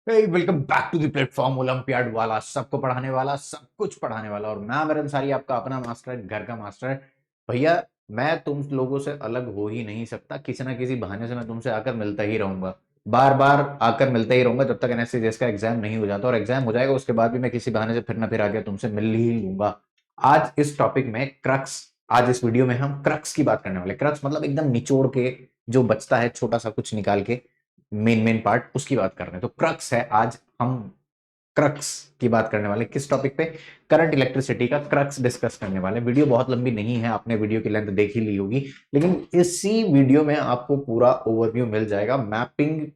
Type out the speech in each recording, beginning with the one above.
Welcome back to the platform Olympiad वाला, सबको पढ़ाने वाला, सब कुछ पढ़ाने वाला। और मैं अमर अंसारी, आपका अपना मास्टर, घर का मास्टर। भैया, मैं तुम लोगों से अलग हो ही नहीं सकता। किसी ना किसी बहाने से मैं तुमसे आकर मिलता ही रहूंगा, बार बार आकर मिलता ही रहूंगा, जब तक एनएससीजेएस का एग्जाम नहीं हो जाता। और एग्जाम हो जाएगा उसके बाद भी मैं किसी बहाने से फिर ना फिर आके तुमसे मिल ही लूंगा। आज इस टॉपिक में क्रक्स, आज इस वीडियो में हम क्रक्स की बात करने वाले। क्रक्स मतलब एकदम निचोड़ के जो बचता है, छोटा सा कुछ निकाल के, मेन मेन पार्ट उसकी बात कर रहे हैं। तो क्रक्स है आज हम, क्रक्स की बात करने वाले। किस टॉपिक पे? करंट इलेक्ट्रिसिटी का क्रक्स डिस्कस करने वाले। वीडियो बहुत लंबी नहीं है, आपने वीडियो की लेंथ देख ही ली होगी, लेकिन इसी वीडियो में आपको पूरा ओवरव्यू मिल जाएगा। मैपिंग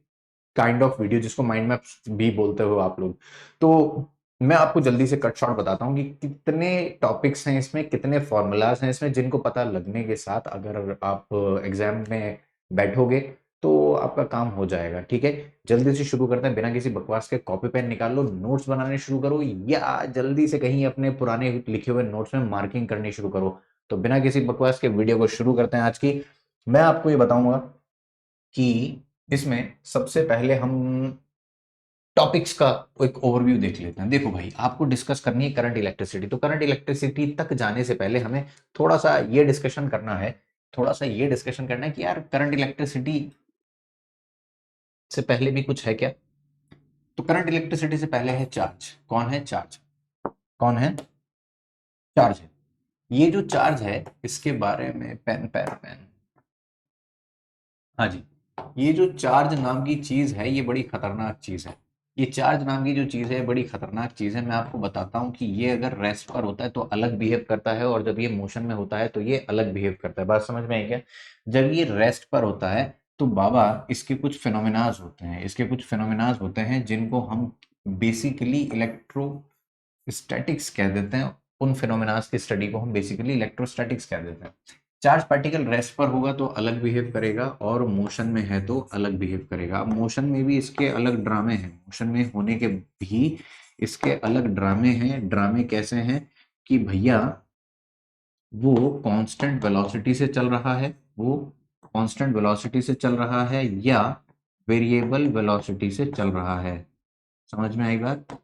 काइंड ऑफ वीडियो, जिसको माइंड मैप भी बोलते हो आप लोग। तो मैं आपको जल्दी से कट शॉर्ट बताता हूँ कि कितने टॉपिक्स हैं इसमें, कितने फॉर्मूलाज हैं इसमें, जिनको पता लगने के साथ अगर आप एग्जाम में बैठोगे तो आपका काम हो जाएगा। ठीक है, जल्दी से शुरू करते हैं बिना किसी बकवास के। कॉपी पेन निकाल लो, नोट्स बनाने शुरू करो, या जल्दी से कहीं अपने पुराने लिखे हुए नोट्स में मार्किंग करनी शुरू करो। तो बिना किसी बकवास के वीडियो को शुरू करते हैं आज की। मैं आपको ये बताऊंगा कि इसमें सबसे पहले हम टॉपिक्स का एक ओवरव्यू देख लेते हैं। देखो भाई, आपको डिस्कस करनी है करंट इलेक्ट्रिसिटी। तो करंट इलेक्ट्रिसिटी तक जाने से पहले हमें थोड़ा सा ये डिस्कशन करना है, थोड़ा सा ये डिस्कशन करना है कि यार करंट इलेक्ट्रिसिटी से पहले भी कुछ है क्या। तो करंट इलेक्ट्रिसिटी से पहले है चार्ज। कौन है चार्ज? कौन है? चार्ज है। ये जो चार्ज है, इसके बारे में पेन पेन पेन, हाँ जी, ये जो चार्ज नाम की चीज है, ये बड़ी खतरनाक चीज है। ये चार्ज नाम की जो चीज है बड़ी खतरनाक चीज है। मैं आपको बताता हूँ कि ये अगर रेस्ट पर होता है तो अलग बिहेव करता है, और जब ये मोशन में होता है तो ये अलग बिहेव करता है। बात समझ में आई क्या? जब ये रेस्ट पर होता है तो बाबा, इसके कुछ फिनोमिनाज होते हैं, इसके कुछ फिनोमिनाज होते हैं जिनको हम बेसिकली इलेक्ट्रोस्टैटिक्स कह देते हैं। उन फिनोमिनाज की स्टडी को हम बेसिकली इलेक्ट्रोस्टैटिक्स कह देते हैं। चार्ज पार्टिकल रेस्ट पर होगा तो अलग बिहेव करेगा, और मोशन में है तो अलग बिहेव करेगा। अब मोशन में भी इसके अलग ड्रामे हैं, मोशन में होने के भी इसके अलग ड्रामे हैं। ड्रामे कैसे हैं कि भैया, वो कांस्टेंट वेलोसिटी से चल रहा है, वो कांस्टेंट वेलोसिटी से चल रहा है, या वेरिएबल वेलोसिटी से चल रहा है। समझ में आई बात?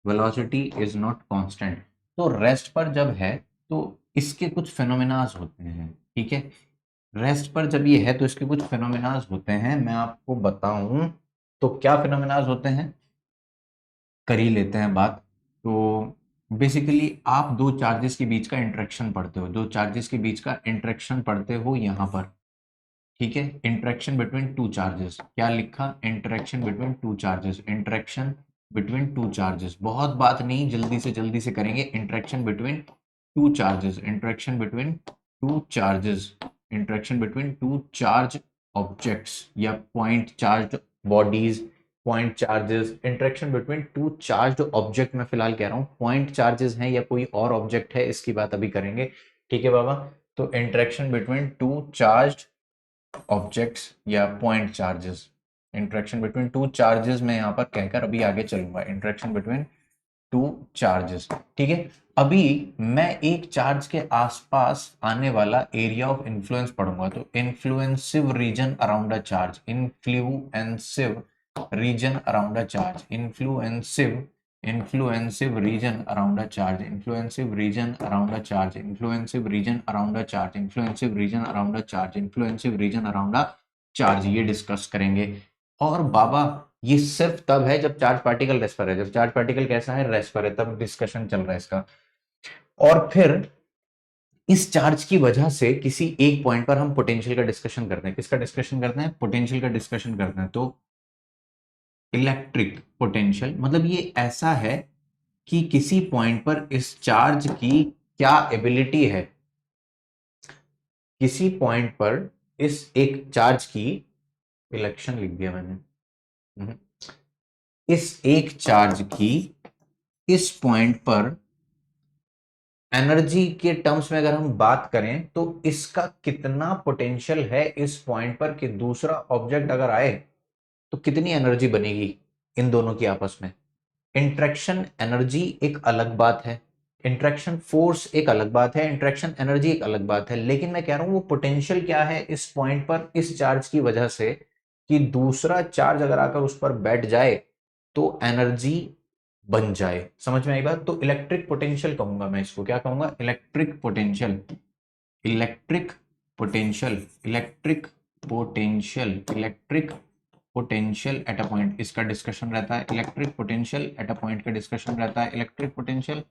Velocity is not constant. तो रेस्ट पर जब है तो इसके कुछ फेनोमेनाज होते हैं। ठीक है, रेस्ट पर जब ये है तो इसके कुछ फिनोमिनाज होते हैं। मैं आपको बताऊं तो क्या फिनोमिनाज होते हैं, कर ही लेते हैं बात। तो बेसिकली आप दो चार्जेस के बीच का इंटरेक्शन पढ़ते हो, दो चार्जेस के बीच का इंटरेक्शन पढ़ते हो यहाँ पर। ठीक है, इंटरेक्शन बिटवीन टू चार्जेस, क्या लिखा? Interaction between two charges, interaction between two charges. बहुत बात नहीं, जल्दी से करेंगे। Interaction between two charges, interaction between two charges, interaction between two charge objects या point charge bodies, point charges, interaction between two charge object. मैं फिलहाल कह रहा हूँ पॉइंट चार्जेस हैं या कोई और ऑब्जेक्ट है, इसकी बात अभी करेंगे। ठीक है बाबा, तो interaction between two charge objects या point charges, interaction between two charges में यहां पर कहकर अभी आगे चलूंगा। Interaction between two charges. ठीक है, अभी मैं एक चार्ज के आसपास आने वाला एरिया ऑफ इन्फ्लुएंस पढ़ूंगा। तो influencive region around a charge, influencive region around a charge, influencive region around a charge, influencive region around a charge, influencive region around a charge, influencive region around a charge, influencive region around a charge, ये discuss करेंगे। और बाबा, ये सिर्फ तब है जब charge particle rest पर है। जब चार्ज पार्टिकल कैसा है? रेस्ट पर है, तब डिस्कशन चल रहा है इसका। और फिर इस चार्ज की वजह से किसी एक पॉइंट पर हम पोटेंशियल का डिस्कशन करते हैं। किसका डिस्कशन करते हैं? पोटेंशियल का डिस्कशन करते हैं। तो इलेक्ट्रिक पोटेंशियल मतलब ये ऐसा है कि किसी पॉइंट पर इस चार्ज की क्या एबिलिटी है, किसी पॉइंट पर इस एक चार्ज की, इलेक्शन लिख दिया मैंने, इस एक चार्ज की इस पॉइंट पर एनर्जी के टर्म्स में अगर हम बात करें तो इसका कितना पोटेंशियल है इस पॉइंट पर कि दूसरा ऑब्जेक्ट अगर आए तो कितनी एनर्जी बनेगी इन दोनों की आपस में। इंट्रैक्शन एनर्जी एक अलग बात है, इंट्रैक्शन फोर्स एक अलग बात है, इंट्रैक्शन एनर्जी एक अलग बात है। लेकिन मैं कह रहा हूं वो पोटेंशियल क्या है इस पॉइंट पर इस चार्ज की वजह से कि दूसरा चार्ज अगर आकर उस पर बैठ जाए तो एनर्जी बन जाए। समझ में आई बात? तो इलेक्ट्रिक पोटेंशियल कहूंगा मैं इसको, क्या कहूंगा? Electric potential. Electric potential, electric potential, electric potential at a point, इसका डिस्कशन रहता है। Electric potential at a point का डिस्कशन रहता है। Electric potential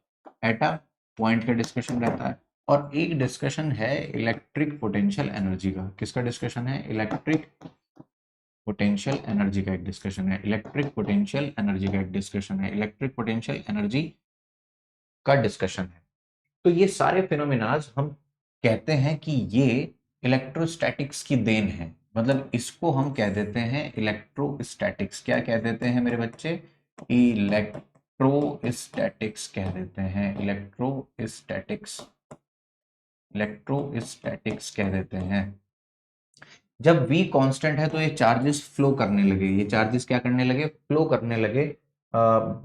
at a point का डिस्कशन रहता है। और एक डिस्कशन है इलेक्ट्रिक पोटेंशियल एनर्जी का। किसका डिस्कशन है? इलेक्ट्रिक पोटेंशियल एनर्जी का एक डिस्कशन है। इलेक्ट्रिक पोटेंशियल एनर्जी का एक डिस्कशन है। इलेक्ट्रिक पोटेंशियल एनर्जी का डिस्कशन है। तो ये सारे फिनोमिनाज हम कहते हैं कि ये इलेक्ट्रोस्टैटिक्स की देन है। मतलब इसको हम कह देते हैं इलेक्ट्रोस्टैटिक्स। क्या कह देते हैं मेरे बच्चे? इलेक्ट्रोस्टैटिक्स कह देते हैं। इलेक्ट्रोस्टैटिक्स, इलेक्ट्रोस्टैटिक्स कह देते हैं। जब v कांस्टेंट है तो ये चार्जेस फ्लो करने लगे। ये चार्जेस क्या करने लगे? फ्लो करने लगे,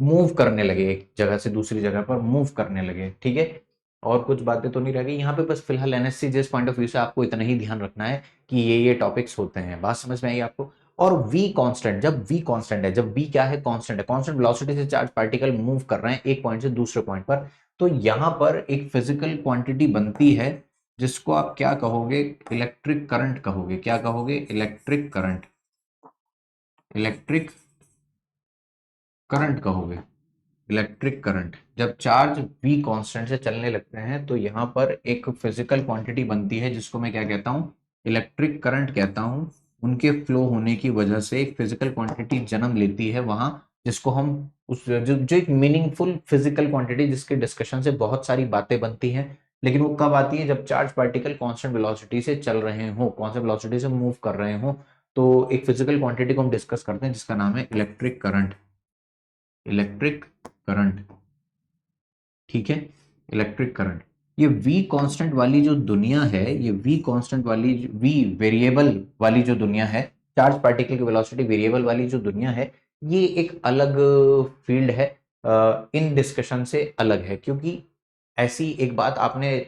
मूव करने लगे, एक जगह से दूसरी जगह पर मूव करने लगे। ठीक है, और कुछ बातें तो नहीं रह गई यहाँ पे। बस फिलहाल एनएससी जिस पॉइंट ऑफ व्यू से आपको इतना ही ध्यान रखना है कि ये टॉपिक्स होते हैं। बात समझ में आई आपको? और v कांस्टेंट, जब v कांस्टेंट है, जब v क्या है? कांस्टेंट है। कांस्टेंट वेलोसिटी से चार्ज पार्टिकल मूव कर रहे हैं एक पॉइंट से दूसरे पॉइंट पर, तो यहां पर एक फिजिकल क्वांटिटी बनती है जिसको आप क्या कहोगे? इलेक्ट्रिक करंट कहोगे। क्या कहोगे? इलेक्ट्रिक करंट, इलेक्ट्रिक करंट कहोगे। Electric current. जब चार्ज v कांस्टेंट से चलने लगते हैं तो यहां पर एक फिजिकल क्वांटिटी बनती है जिसको मैं क्या कहता हूं? इलेक्ट्रिक करंट कहता हूं। उनके फ्लो होने की वजह से एक फिजिकल क्वांटिटी जन्म लेती है वहां, जिसको हम उस जो एक मीनिंगफुल फिजिकल क्वांटिटी, जिसके डिस्कशन से बहुत सारी बातें बनती हैं। लेकिन वो कब आती है? जब चार्ज पार्टिकल कांस्टेंट वेलोसिटी से चल रहे हो, कांस्टेंट वेलोसिटी से मूव कर रहे हो, तो एक फिजिकल क्वांटिटी को हम डिस्कस करते हैं जिसका नाम है इलेक्ट्रिक करंट। इलेक्ट्रिक करंट, ठीक है, इलेक्ट्रिक करंट। ये v कांस्टेंट वाली जो दुनिया है, ये v कांस्टेंट वाली, v वेरिएबल वाली जो दुनिया है, चार्ज पार्टिकल की वेलोसिटी वेरिएबल वाली जो दुनिया है, ये एक अलग फील्ड है, इन डिस्कशन से अलग है। क्योंकि ऐसी एक बात आपने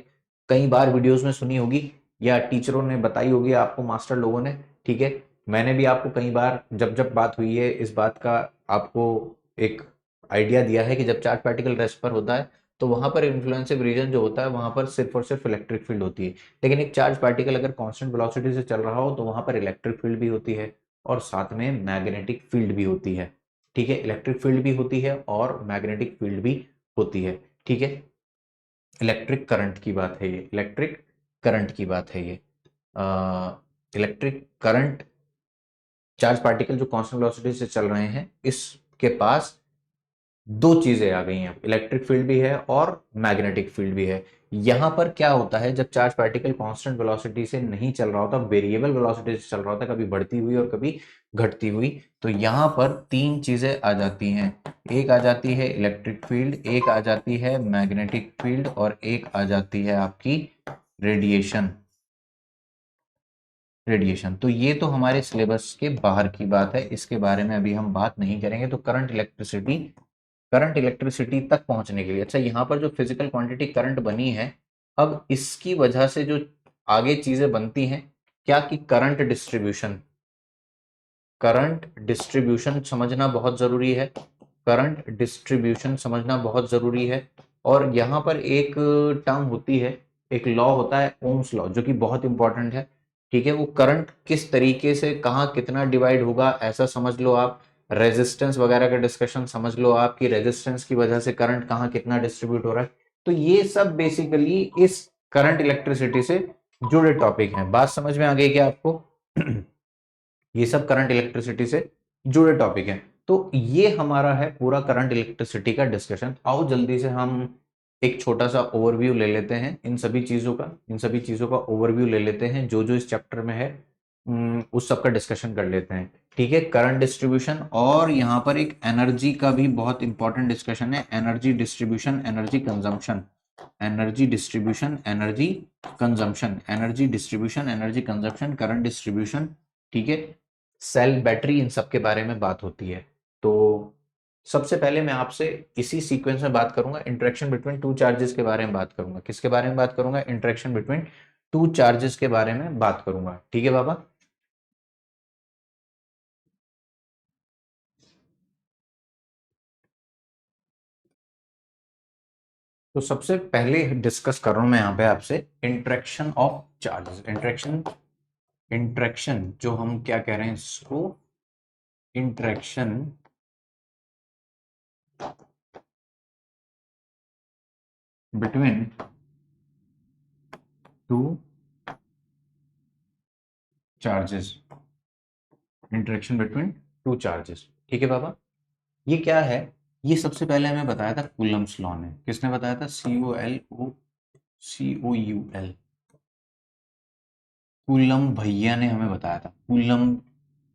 कई बार वीडियोस में सुनी होगी या टीचरों ने बताई होगी आपको, मास्टर लोगों ने। ठीक है, मैंने भी आपको कई बार जब जब बात हुई है इस बात का, आपको एक आइडिया दिया है कि जब चार्ज पार्टिकल रेस्ट पर होता है तो वहां पर इन्फ्लुएंसिव रीजन जो होता है वहां पर सिर्फ और सिर्फ इलेक्ट्रिक फील्ड होती है। लेकिन एक चार्ज पार्टिकल अगर कांस्टेंट वेलोसिटी से चल रहा हो तो वहां पर इलेक्ट्रिक फील्ड भी होती है और साथ में मैग्नेटिक फील्ड भी होती है। ठीक है, इलेक्ट्रिक फील्ड भी होती है और मैग्नेटिक फील्ड भी होती है। ठीक है, इलेक्ट्रिक करंट की बात है ये, इलेक्ट्रिक करंट की बात है ये। इलेक्ट्रिक करंट, चार्ज पार्टिकल जो कांस्टेंट वेलोसिटी से चल रहे हैं, इसके पास दो चीजें आ गई हैं, इलेक्ट्रिक फील्ड भी है और मैग्नेटिक फील्ड भी है। यहां पर क्या होता है? जब चार्ज पार्टिकल कांस्टेंट वेलोसिटी से नहीं चल रहा होता, वेरिएबल वेलोसिटी से चल रहा होता, कभी बढ़ती हुई और कभी घटती हुई, तो यहां पर तीन चीजें आ जाती हैं। एक आ जाती है इलेक्ट्रिक फील्ड, एक आ जाती है मैग्नेटिक फील्ड और एक आ जाती है आपकी रेडिएशन। रेडिएशन, तो ये तो हमारे सिलेबस के बाहर की बात है, इसके बारे में अभी हम बात नहीं करेंगे। तो करंट इलेक्ट्रिसिटी, करंट इलेक्ट्रिसिटी तक पहुंचने के लिए, अच्छा यहाँ पर जो फिजिकल क्वांटिटी करंट बनी है, अब इसकी वजह से जो आगे चीजें बनती हैं, क्या कि करंट डिस्ट्रीब्यूशन, करंट डिस्ट्रीब्यूशन समझना बहुत जरूरी है। करंट डिस्ट्रीब्यूशन समझना बहुत जरूरी है। और यहाँ पर एक टर्म होती है, एक लॉ होता है ओम्स लॉ, जो कि बहुत इंपॉर्टेंट है। ठीक है, वो करंट किस तरीके से कहाँ कितना डिवाइड होगा ऐसा समझ लो आप। रेजिस्टेंस वगैरह का डिस्कशन समझ लो आप कि रेजिस्टेंस की वजह से करंट कहाँ कितना डिस्ट्रीब्यूट हो रहा है। तो ये सब बेसिकली इस करंट इलेक्ट्रिसिटी से जुड़े टॉपिक हैं। बात समझ में आ गई क्या आपको? ये सब करंट इलेक्ट्रिसिटी से जुड़े टॉपिक हैं। तो ये हमारा है पूरा करंट इलेक्ट्रिसिटी का डिस्कशन। आओ जल्दी से हम एक छोटा सा ओवरव्यू ले लेते हैं इन सभी चीजों का, इन सभी चीजों का ओवरव्यू ले लेते हैं जो जो इस चैप्टर में है। उस सब का डिस्कशन कर लेते हैं। ठीक है, करंट डिस्ट्रीब्यूशन, और यहाँ पर एक एनर्जी का भी बहुत इंपॉर्टेंट डिस्कशन है, energy distribution, energy consumption, energy distribution, energy consumption, energy distribution, energy consumption, current distribution. ठीक है, सेल, बैटरी, इन सब के बारे में बात होती है। तो सबसे पहले मैं आपसे इसी सीक्वेंस में बात करूंगा, इंटरेक्शन बिटवीन टू चार्जेस के बारे में बात करूंगा। किसके बारे में बात करूंगा? इंटरेक्शन बिटवीन टू चार्जेस के बारे में बात करूंगा। ठीक है बाबा? तो सबसे पहले डिस्कस कर रहा हूं मैं यहाँ पे आपसे इंटरेक्शन ऑफ चार्जेस। इंटरेक्शन जो हम क्या कह रहे हैं इसको, interaction between two charges, interaction between two charges. ठीक है बाबा, ये क्या है? ये सबसे पहले हमें बताया था कूलम्ब्स लॉ ने। किसने बताया था? COUL कूलम भैया ने हमें बताया था।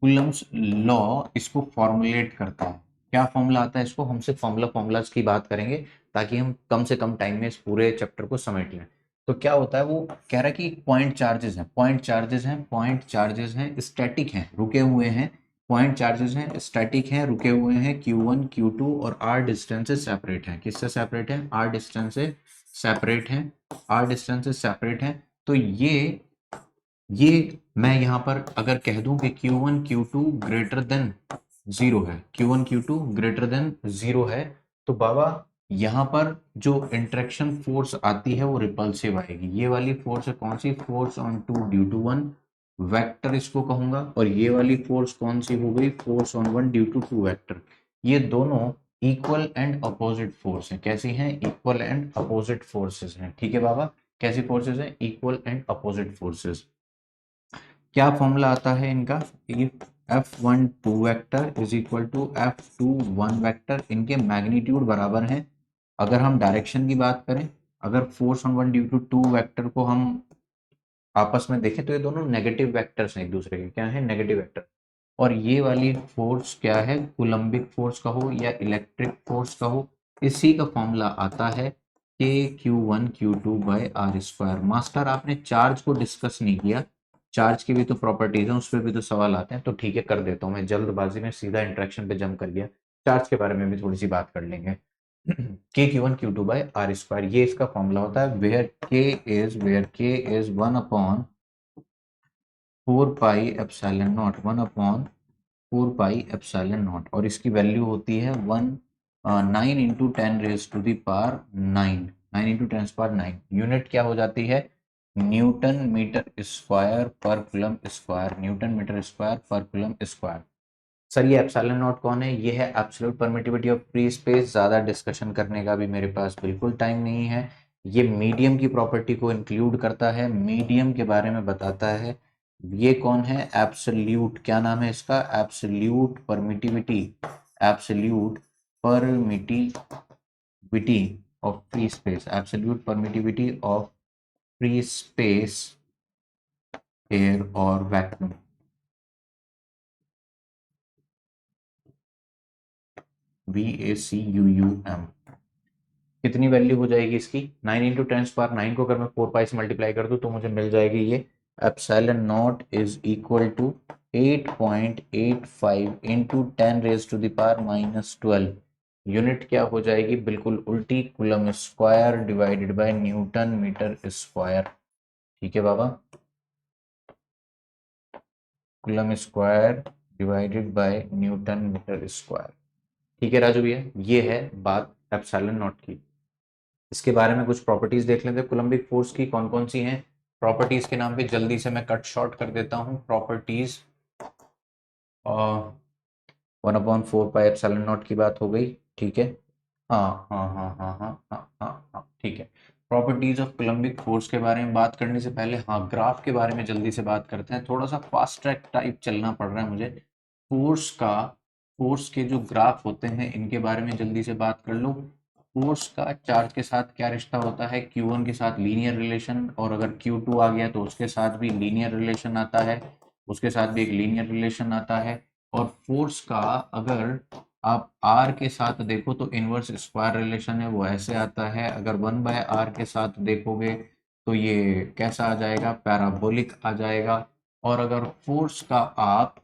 कूलम्स लॉ इसको फॉर्मुलेट करता है। क्या फॉर्मूला आता है इसको? हम सिर्फ फॉर्मूलाज की बात करेंगे ताकि हम कम से कम टाइम में इस पूरे चैप्टर को समेट लें। तो क्या होता है, वो कह रहा है कि पॉइंट चार्जेस हैं, स्टैटिक हैं, रुके हुए हैं। पॉइंट चार्जेस हैं, स्टैटिक हैं, रुके हुए हैं। Q1 Q2 और R डिस्टेंस से सेपरेट हैं। किससे सेपरेट है? R डिस्टेंस से सेपरेट हैं। R डिस्टेंस से सेपरेट हैं। तो ये मैं यहाँ पर अगर कह दूं कि Q1 Q2 greater than zero है, Q1 Q2 greater than zero है, तो बाबा यहाँ पर जो इंटरेक्शन फोर्स आती है वो रिपल्सिव आएगी। ये वाली फोर्स है कौन सी? Force on two due to one vector इसको कहूंगा। और ये वाली फोर्स कौन सी हो गई? Force on one due to two vector. ये दोनों इक्वल एंड अपोजिट फोर्स हैं। कैसी हैं? इक्वल एंड अपोजिट फोर्सेस हैं। ठीक है बाबा, कैसी फोर्सेस हैं? Equal and opposite forces. क्या फॉर्मूला आता है इनका? If F1 2 vector is equal to F2 1 vector, इनके मैग्नीट्यूड बराबर हैं। अगर हम डायरेक्शन की बात करें, अगर force on one due to two vector को हम आपस में देखें तो ये दोनों नेगेटिव वेक्टर्स हैं एक दूसरे के। क्या है? Negative vector. और ये वाली फोर्स क्या है? कूलम्बिक फोर्स कहो या इलेक्ट्रिक फोर्स कहो, इसी का फॉर्मूला आता है KQ1 Q2 by R square. Master आपने चार्ज को डिस्कस नहीं किया। चार्ज की भी तो प्रॉपर्टीज हैं, उस पर भी तो सवाल आते हैं। तो ठीक है, कर देता हूँ मैं जल्दबाजी में, सीधा इंट्रैक्शन पे जंप कर गया। चार्ज के बारे में भी थोड़ी सी बात कर लेंगे। KQ1 Q2 by R square, ये इसका फॉर्मूला होता है। वेयर के इज 1/4 पाई एप्सिलॉन नॉट और इसकी वैल्यू होती है 9 इंटू 10⁻⁹ 9 इंटू 10⁻⁹। यूनिट क्या हो जाती है? Newton metre square per coulomb square. Newton metre square per coulomb square. Sir ये एप्सिलॉन नॉट कौन है? ये है absolute permittivity of free space. ज़्यादा डिस्कशन करने का भी मेरे पास बिल्कुल टाइम नहीं है। ये मीडियम की प्रॉपर्टी को इंक्लूड करता है, मीडियम के बारे में बताता है। ये कौन है? एब्सोल्यूट, क्या नाम है इसका? Absolute permittivity. Absolute permittivity of free space. Absolute permittivity of free space, air और वैक्यूम। VACUUM। कितनी वैल्यू हो जाएगी इसकी? 9 इंटू 10⁻⁹ को अगर मैं 4 पाई से मल्टीप्लाई कर दूं तो मुझे मिल जाएगी ये epsilon not is equal to 8.85 into 10⁻⁻12। Unit क्या हो जाएगी? बिल्कुल उल्टी, coulomb square divided by newton metre square. ठीक है बाबा, coulomb square divided by newton metre square. ठीक है राजू भैया, ये है बात एप्सिलॉन नॉट की। इसके बारे में कुछ प्रॉपर्टीज देख लेते हैं कूलम्बिक फोर्स की, कौन कौन सी हैं। प्रॉपर्टीज के नाम पे जल्दी से मैं कट शॉर्ट कर देता हूँ। प्रॉपर्टीज 1/4 पाई एप्सिलॉन नॉट की बात हो गई। ठीक है, हाँ हाँ हाँ हाँ हाँ हाँ हाँ हाँ ठीक है। प्रॉपर्टीज ऑफ कूलम्बिक फोर्स के बारे में बात करने से पहले हाँ ग्राफ के बारे में जल्दी से बात करते हैं। थोड़ा सा फास्ट ट्रैक टाइप चलना पड़ रहा है मुझे। फोर्स के जो ग्राफ होते हैं इनके बारे में जल्दी से बात कर लो। फोर्स का चार्ज के साथ क्या रिश्ता होता है? Q1 के साथ लीनियर रिलेशन, और अगर Q2 आ गया तो उसके साथ भी लीनियर रिलेशन आता है, उसके साथ भी एक लीनियर रिलेशन आता है। और फोर्स का अगर आप R के साथ देखो तो इनवर्स स्क्वायर रिलेशन है, वो ऐसे आता है। अगर 1/R के साथ देखोगे तो ये कैसा आ जाएगा? पैराबोलिक आ जाएगा। और अगर फोर्स का आप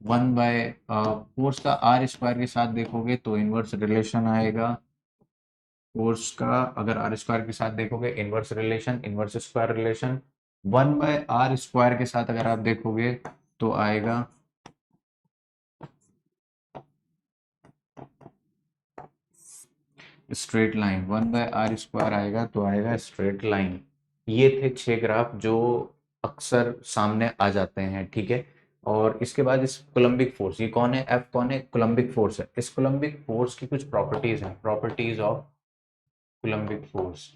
4 का आर स्क्वायर के साथ देखोगे तो इनवर्स रिलेशन आएगा। फोर्स का अगर आर स्क्वायर के साथ देखोगे inverse relation, inverse square relation. 1/r square के साथ अगर आप देखोगे तो आएगा स्ट्रेट लाइन 1/r² आएगा तो आएगा स्ट्रेट लाइन। ये थे 6 ग्राफ जो अक्सर सामने आ जाते हैं, ठीक है। और इसके बाद इस कोलम्बिक फोर्स, ये कौन है, एफ कौन है, कोलम्बिक फोर्स है। इस कोलम्बिक फोर्स की कुछ प्रॉपर्टीज हैं, properties of coulombic force,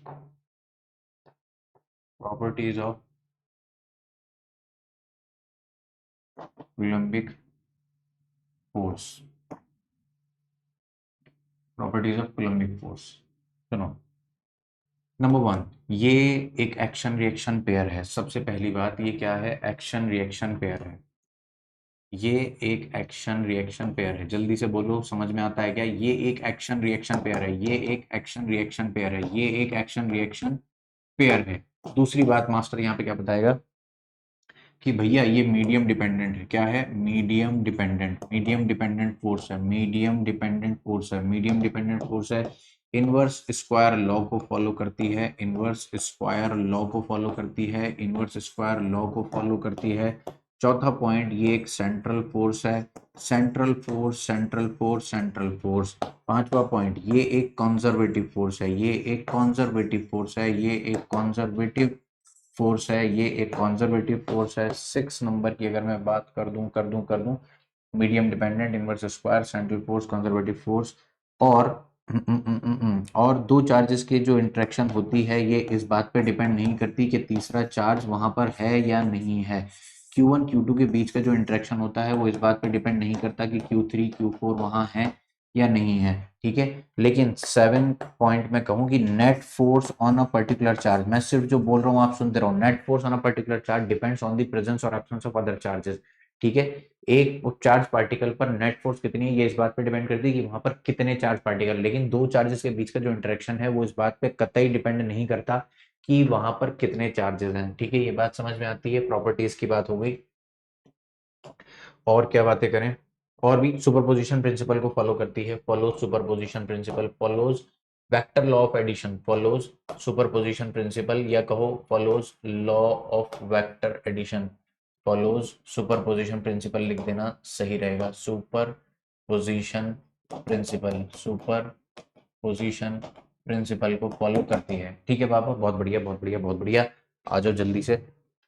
properties of coulombic force, properties of coulombic force. सुनो, नंबर 1, ये एक एक्शन रिएक्शन पेयर है। सबसे पहली बात, ये क्या है, एक्शन रिएक्शन पेयर है। ये एक एक्शन रिएक्शन पेयर है। जल्दी से बोलो, समझ में आता है क्या? ये एक एक्शन रिएक्शन पेयर है, ये एक एक्शन रिएक्शन पेयर है, ये एक एक्शन रिएक्शन पेयर है। दूसरी बात मास्टर यहाँ पे क्या बताएगा कि भैया ये मीडियम डिपेंडेंट है। क्या है? Medium dependent, medium dependent force है, मीडियम डिपेंडेंट फोर्स है, मीडियम डिपेंडेंट फोर्स है। इनवर्स स्क्वायर लॉ को फॉलो करती है, इनवर्स स्क्वायर लॉ को फॉलो करती है, इनवर्स स्क्वायर लॉ को फॉलो करती है। चौथा पॉइंट, ये एक सेंट्रल फोर्स है, central force, central force, central force. पांचवा पॉइंट, ये एक कंजर्वेटिव फोर्स है, ये एक कंजर्वेटिव फोर्स है, ये एक कंजर्वेटिव फोर्स है, ये एक कंजर्वेटिव फोर्स है। 6 नंबर की अगर मैं बात कर दूं, medium dependent, inverse square, central force, conservative force. और और दो चार्जेस की जो इंटरेक्शन होती है ये इस बात पे डिपेंड नहीं करती कि तीसरा चार्ज वहां पर है या नहीं है। Q1 Q2 के बीच का जो इंटरेक्शन होता है वो इस बात पे डिपेंड नहीं करता कि Q3 Q4 वहां है या नहीं है, ठीक है। लेकिन 7 पॉइंट में कहूँ कि net force on a particular charge, मैं सिर्फ जो बोल रहा हूँ आप सुनते रहो, net force on a particular charge depends on the presence और एब्सेंस ऑफ अदर चार्जेस, ठीक है। एक चार्ज पार्टिकल पर नेट फोर्स कितनी है ये इस बात पे डिपेंड करती है कि वहां पर कितने चार्ज पार्टिकल, लेकिन दो चार्जेस के बीच का जो इंटरेक्शन है वो इस बात पे कतई डिपेंड नहीं करता कि वहां पर कितने चार्जेस हैं, ठीक है। ये बात समझ में आती है, प्रॉपर्टीज की बात हो गई। और क्या बातें करें, और भी सुपरपोजिशन प्रिंसिपल को फॉलो करती है, follows superposition principle, follows vector law of addition, follows superposition principle, या कहो follows law of vector addition, follows superposition principle लिख देना सही रहेगा। सुपरपोजिशन प्रिंसिपल, सुपरपोजिशन प्रिंसिपल को फॉलो करती है, ठीक है बाबा, बहुत बढ़िया, बहुत बढ़िया, बहुत बढ़िया। आ जाओ जल्दी से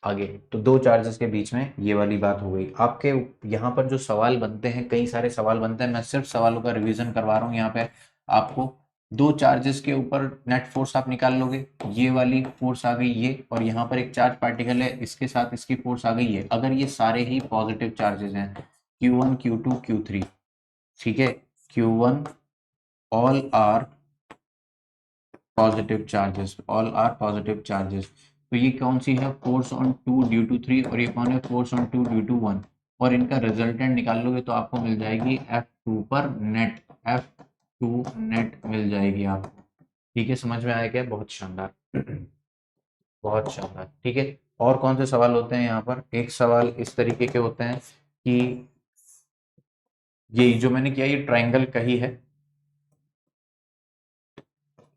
आगे। तो दो चार्जेस के बीच में ये वाली बात हो गई। आपके यहाँ पर जो सवाल बनते हैं, कई सारे सवाल बनते हैं, मैं सिर्फ सवालों का रिवीजन करवा रहा हूँ यहाँ पे आपको। दो चार्जेस के ऊपर नेट फोर्स आप निकाल लोगे, ये वाली फोर्स आ गई ये, और यहाँ पर एक चार्ज पार्टिकल है, इसके साथ इसकी फोर्स आ गई है। अगर ये सारे ही पॉजिटिव चार्जेस हैं, Q1 Q2 Q3, ठीक है, Q1 all are positive charges, all are positive charges. तो ये कौन सी है, फोर्स ऑन 2 ड्यू टू 3, और ये कौन है, फोर्स ऑन 2 ड्यू टू 1। और इनका रिजल्टेंट निकाल लोगे तो आपको मिल जाएगी F2 पर नेट, F2 नेट मिल जाएगी आपको, ठीक है। समझ में आया क्या? बहुत शानदार, बहुत शानदार, ठीक है। और कौन से सवाल होते हैं यहाँ पर? एक सवाल इस तरीके के होते हैं कि ये जो मैंने किया ये ट्रायंगल का ही है,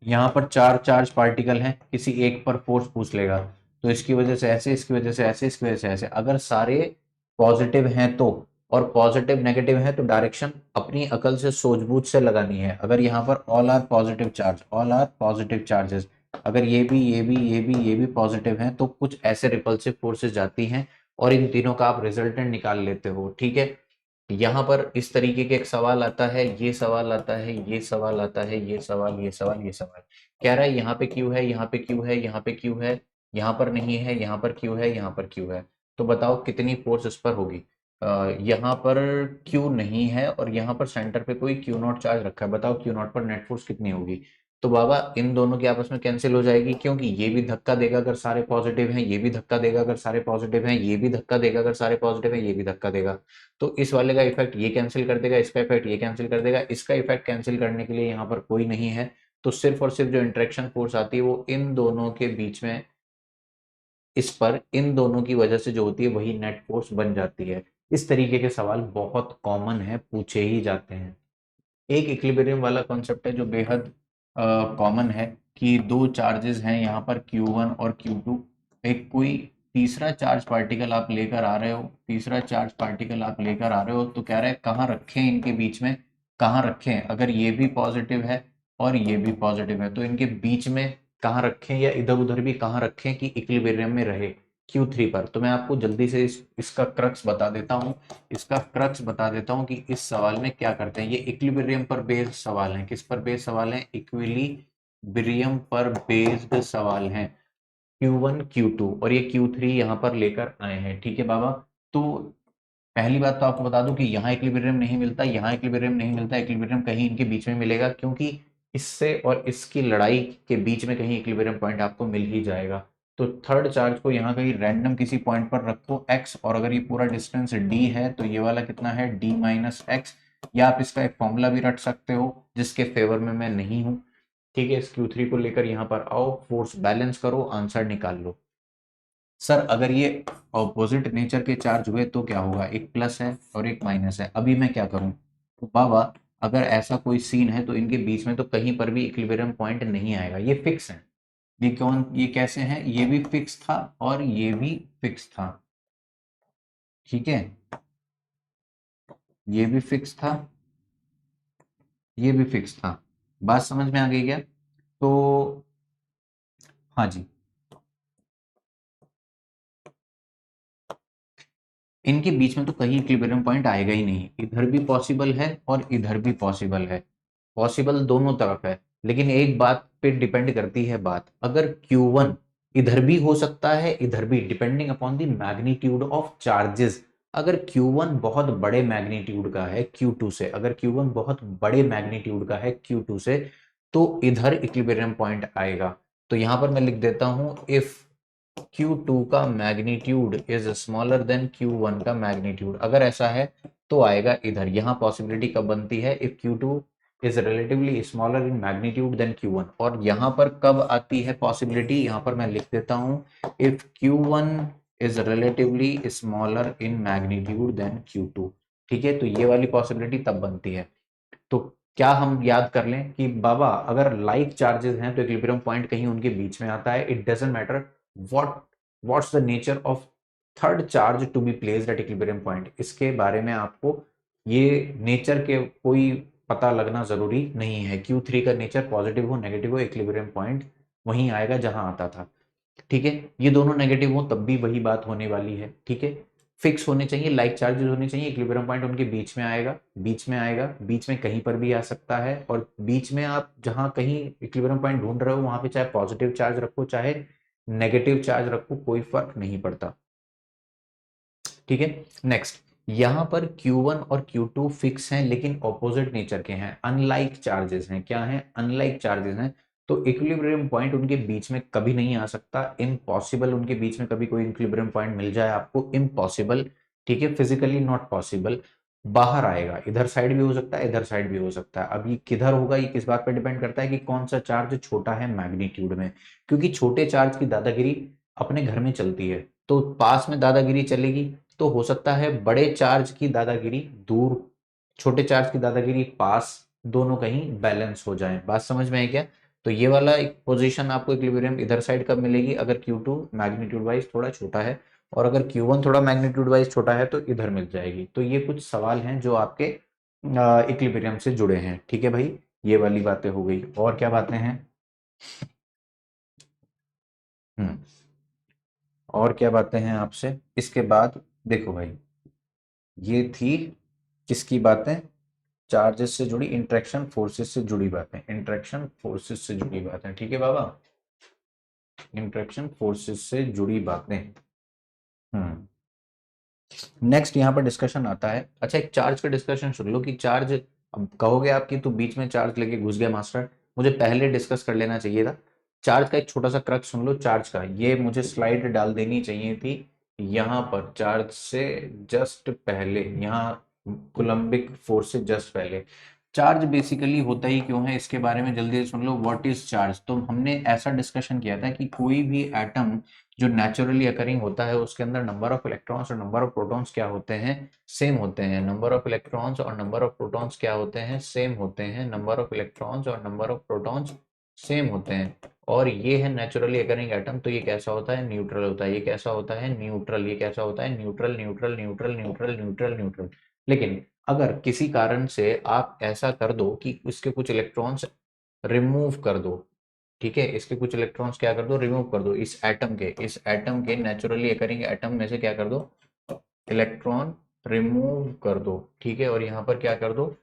यहाँ पर चार चार्ज पार्टिकल हैं, किसी एक पर फोर्स पूछ लेगा तो इसकी वजह से ऐसे, इसकी वजह से ऐसे, इसकी वजह से ऐसे। अगर सारे पॉजिटिव हैं तो, और पॉजिटिव नेगेटिव है तो डायरेक्शन अपनी अकल से सूझबूझ से लगानी है। अगर यहाँ पर all are positive charge, all are positive charges, अगर ये भी ये भी ये भी ये भी पॉजिटिव हैं तो कुछ ऐसे रिपल्सिव फोर्सेस जाती हैं और इन तीनों का आप रिजल्टेंट निकाल लेते हो, ठीक है। यहाँ पर इस तरीके के एक सवाल आता है, ये सवाल आता है, ये सवाल आता है, ये सवाल, ये सवाल, ये सवाल। कह रहा है यहाँ पे क्यू है, यहाँ पे क्यू है, यहाँ पे क्यू है, यहाँ पर नहीं है, यहाँ पर क्यू है, यहाँ पर क्यू है। तो बताओ कितनी फोर्स इस पर होगी? यहाँ पर क्यू नहीं है और यहाँ पर सेंटर पे कोई क्यू नॉट चार्ज रखा है, बताओ क्यू नॉट पर नेट फोर्स कितनी होगी? तो बाबा इन दोनों की आपस में कैंसिल हो जाएगी, क्योंकि ये भी धक्का देगा अगर सारे पॉजिटिव हैं, ये भी धक्का देगा अगर सारे पॉजिटिव हैं, ये भी धक्का देगा अगर सारे पॉजिटिव हैं, ये भी धक्का देगा। तो इस वाले का इफेक्ट ये कैंसिल कर देगा, इसका इफेक्ट ये कैंसिल कर देगा, इसका इफेक्ट कैंसिल करने के लिए यहाँ पर कोई नहीं है। तो सिर्फ और सिर्फ जो इंटरेक्शन फोर्स आती है वो इन दोनों के बीच में, इस पर इन दोनों की वजह से जो होती है वही नेट फोर्स बन जाती है। इस तरीके के सवाल बहुत कॉमन है, पूछे ही जाते हैं। एक इक्विलिब्रियम वाला कॉन्सेप्ट है जो बेहद कॉमन है कि दो चार्जेस हैं यहाँ पर Q1 और Q2। एक कोई तीसरा चार्ज पार्टिकल आप लेकर आ रहे हो, तीसरा चार्ज पार्टिकल आप लेकर आ रहे हो, तो कह रहा है कहाँ रखें इनके बीच में, कहाँ रखें? अगर ये भी पॉजिटिव है और ये भी पॉजिटिव है, तो इनके बीच में कहाँ रखें या इधर उधर भी कहाँ रखें कि इक्विलिब्रियम में रहे, Q3 पर। तो मैं आपको जल्दी से इसका क्रक्स बता देता हूँ, इसका क्रक्स बता देता हूँ कि इस सवाल में क्या करते हैं। ये इक्विलिब्रियम पर बेस्ड सवाल है। किस पर बेस्ड सवाल है? इक्विलिब्रियम पर बेस्ड सवाल है। Q1 Q2 और ये Q3 यहाँ पर लेकर आए हैं। ठीक है बाबा। तो पहली बात तो आपको बता दूं कि यहाँ इक्विलिब्रियम नहीं मिलता, यहाँ इक्विलिब्रियम नहीं मिलता, इक्विलिब्रियम कहीं इनके बीच में मिलेगा, क्योंकि इससे और इसकी लड़ाई के बीच में कहीं इक्विलिब्रियम पॉइंट आपको मिल ही जाएगा। तो थर्ड चार्ज को यहाँ कहीं रैंडम किसी पॉइंट पर रखो x, और अगर ये पूरा डिस्टेंस d है तो ये वाला कितना है, d माइनस एक्स। या आप इसका एक फॉर्मूला भी रट सकते हो जिसके फेवर में मैं नहीं हूँ। ठीक है, इस Q3 को लेकर यहाँ पर आओ, फोर्स बैलेंस करो, आंसर निकाल लो। सर अगर ये ऑपोजिट नेचर के चार्ज हुए तो क्या होगा? एक प्लस है और एक माइनस है। अभी मैं क्या करूं? तो बाबा अगर ऐसा कोई सीन है तो इनके बीच में तो कहीं पर भी इक्विलिब्रियम पॉइंट नहीं आएगा, ये फिक्स है। ये कैसे हैं? ये भी फिक्स था और ये भी फिक्स था। ठीक है, ये भी फिक्स था, ये भी फिक्स था। बात समझ में आ गई क्या? तो हाँ जी, इनके बीच में तो कहीं इक्विलिब्रियम पॉइंट आएगा ही नहीं। इधर भी पॉसिबल है और इधर भी पॉसिबल है, पॉसिबल दोनों तरफ है। लेकिन एक बात पे डिपेंड करती है बात, अगर Q1 इधर भी हो सकता है इधर भी, depending upon the magnitude of charges. अगर Q1 बहुत बड़े मैग्नीट्यूड का है Q2 से, अगर Q1 बहुत बड़े मैग्नीट्यूड का है Q2 से, तो इधर इक्विलिब्रियम पॉइंट आएगा। तो यहां पर मैं लिख देता हूं, इफ Q2 का magnitude is smaller than Q1 का मैग्नीट्यूड, अगर ऐसा है तो आएगा इधर। यहां पॉसिबिलिटी कब बनती है? If Q2 is relatively smaller in magnitude than Q1। और यहां पर कब आती है पॉसिबिलिटी? यहां पर मैं लिख देता हूं, if Q1 is relatively smaller in magnitude than Q2। ठीक है, तो ये वाली पॉसिबिलिटी तब बनती है। तो क्या हम याद कर लें कि बाबा अगर लाइक चार्जेस हैं तो इक्विलिब्रियम पॉइंट कहीं उनके बीच में आता है। It doesn't matter what what's the nature of third charge to be placed at equilibrium point, इसके बारे में आपको ये नेचर के कोई पता लगना जरूरी नहीं है। Q3 का नेचर पॉजिटिव हो नेगेटिव हो, इक्विलिब्रियम पॉइंट वहीं आएगा जहां आता था। ठीक है, ये दोनों नेगेटिव हो तब भी वही बात होने वाली है। ठीक है, फिक्स होने चाहिए, लाइक चार्जेस होने चाहिए, इक्विलिब्रियम पॉइंट उनके बीच में आएगा, बीच में आएगा, बीच में कहीं पर भी आ सकता है। और बीच में आप जहां कहीं इक्विलिब्रियम पॉइंट ढूंढ रहे हो वहां पे चाहे पॉजिटिव चार्ज रखो चाहे नेगेटिव चार्ज रखो, कोई फर्क नहीं पड़ता। ठीक है, नेक्स्ट, यहां पर Q1 और Q2 फिक्स हैं लेकिन ऑपोजिट नेचर के हैं, अनलाइक चार्जेस हैं। क्या हैं? अनलाइक चार्जेस हैं। तो इक्विलिब्रियम पॉइंट उनके बीच में कभी नहीं आ सकता, इम्पॉसिबल उनके बीच में कभी कोई इक्विलिब्रियम पॉइंट मिल जाए आपको, इम्पॉसिबल। ठीक है, फिजिकली नॉट पॉसिबल। बाहर आएगा, इधर साइड भी हो सकता है इधर साइड भी हो सकता है। अब ये किधर होगा, ये किस बात पर डिपेंड करता है कि कौन सा चार्ज छोटा है मैग्नीट्यूड में, क्योंकि छोटे चार्ज की दादागिरी अपने घर में चलती है, तो पास में दादागिरी चलेगी। तो हो सकता है बड़े चार्ज की दादागिरी दूर, छोटे चार्ज की दादागिरी पास, दोनों कहीं बैलेंस हो जाएं। बात समझ में आई क्या? तो ये वाला एक पोजीशन आपको इक्विलिब्रियम इधर साइड कब मिलेगी? अगर Q2 मैग्नीट्यूड वाइज थोड़ा छोटा है, और अगर Q1 थोड़ा मैग्नीट्यूड वाइज छोटा है तो इधर मिल जाएगी। तो ये कुछ सवाल हैं जो आपके इक्विलिब्रियम से जुड़े हैं। ठीक है भाई, ये वाली बातें हो गई। और क्या बातें हैं? हम्म, और क्या बातें हैं आपसे इसके बाद? देखो भाई, ये थी किसकी बातें? चार्जेस से जुड़ी, इंटरेक्शन फोर्सेस से जुड़ी बातें, इंटरेक्शन फोर्सेस से जुड़ी बातें। ठीक है बाबा, इंटरेक्शन फोर्सेस से जुड़ी बातें। हम्म, नेक्स्ट यहाँ पर डिस्कशन आता है। अच्छा, एक चार्ज का डिस्कशन सुन लो कि चार्ज, अब कहोगे आप कि तू बीच में चार्ज लेके घुस गया मास्टर, मुझे पहले डिस्कस कर लेना चाहिए था। चार्ज का एक छोटा सा क्रक्स सुन लो चार्ज का, ये मुझे स्लाइड डाल देनी चाहिए थी यहाँ पर, चार्ज से जस्ट पहले, यहाँ कोलम्बिक फोर्स से जस्ट पहले। चार्ज बेसिकली होता ही क्यों है इसके बारे में जल्दी से सुन लो। What is charge? तो हमने ऐसा डिस्कशन किया था कि कोई भी एटम जो नेचुरली अकरिंग होता है उसके अंदर नंबर ऑफ इलेक्ट्रॉन्स और नंबर ऑफ प्रोटॉन्स क्या होते हैं? सेम होते हैं। नंबर ऑफ इलेक्ट्रॉन्स और नंबर ऑफ प्रोटॉन्स क्या होते हैं? सेम होते हैं। नंबर ऑफ इलेक्ट्रॉन्स और नंबर ऑफ प्रोटॉन्स सेम होते हैं। और ये है नेचुरली अकरिंग एटम, तो ये कैसा होता है? न्यूट्रल होता है। ये कैसा होता है? न्यूट्रल। ये कैसा होता है? Neutral neutral neutral neutral neutral neutral. लेकिन अगर किसी कारण से आप ऐसा कर दो कि इसके कुछ इलेक्ट्रॉन्स रिमूव कर दो, ठीक है, इसके कुछ इलेक्ट्रॉन्स क्या कर दो, रिमूव कर दो, इस एटम के नेचुरली अकरिंग एटम में से क्या कर दो, इलेक्ट्रॉन रिमूव कर दो, ठीक है, और यहाँ पर क्या कर दो,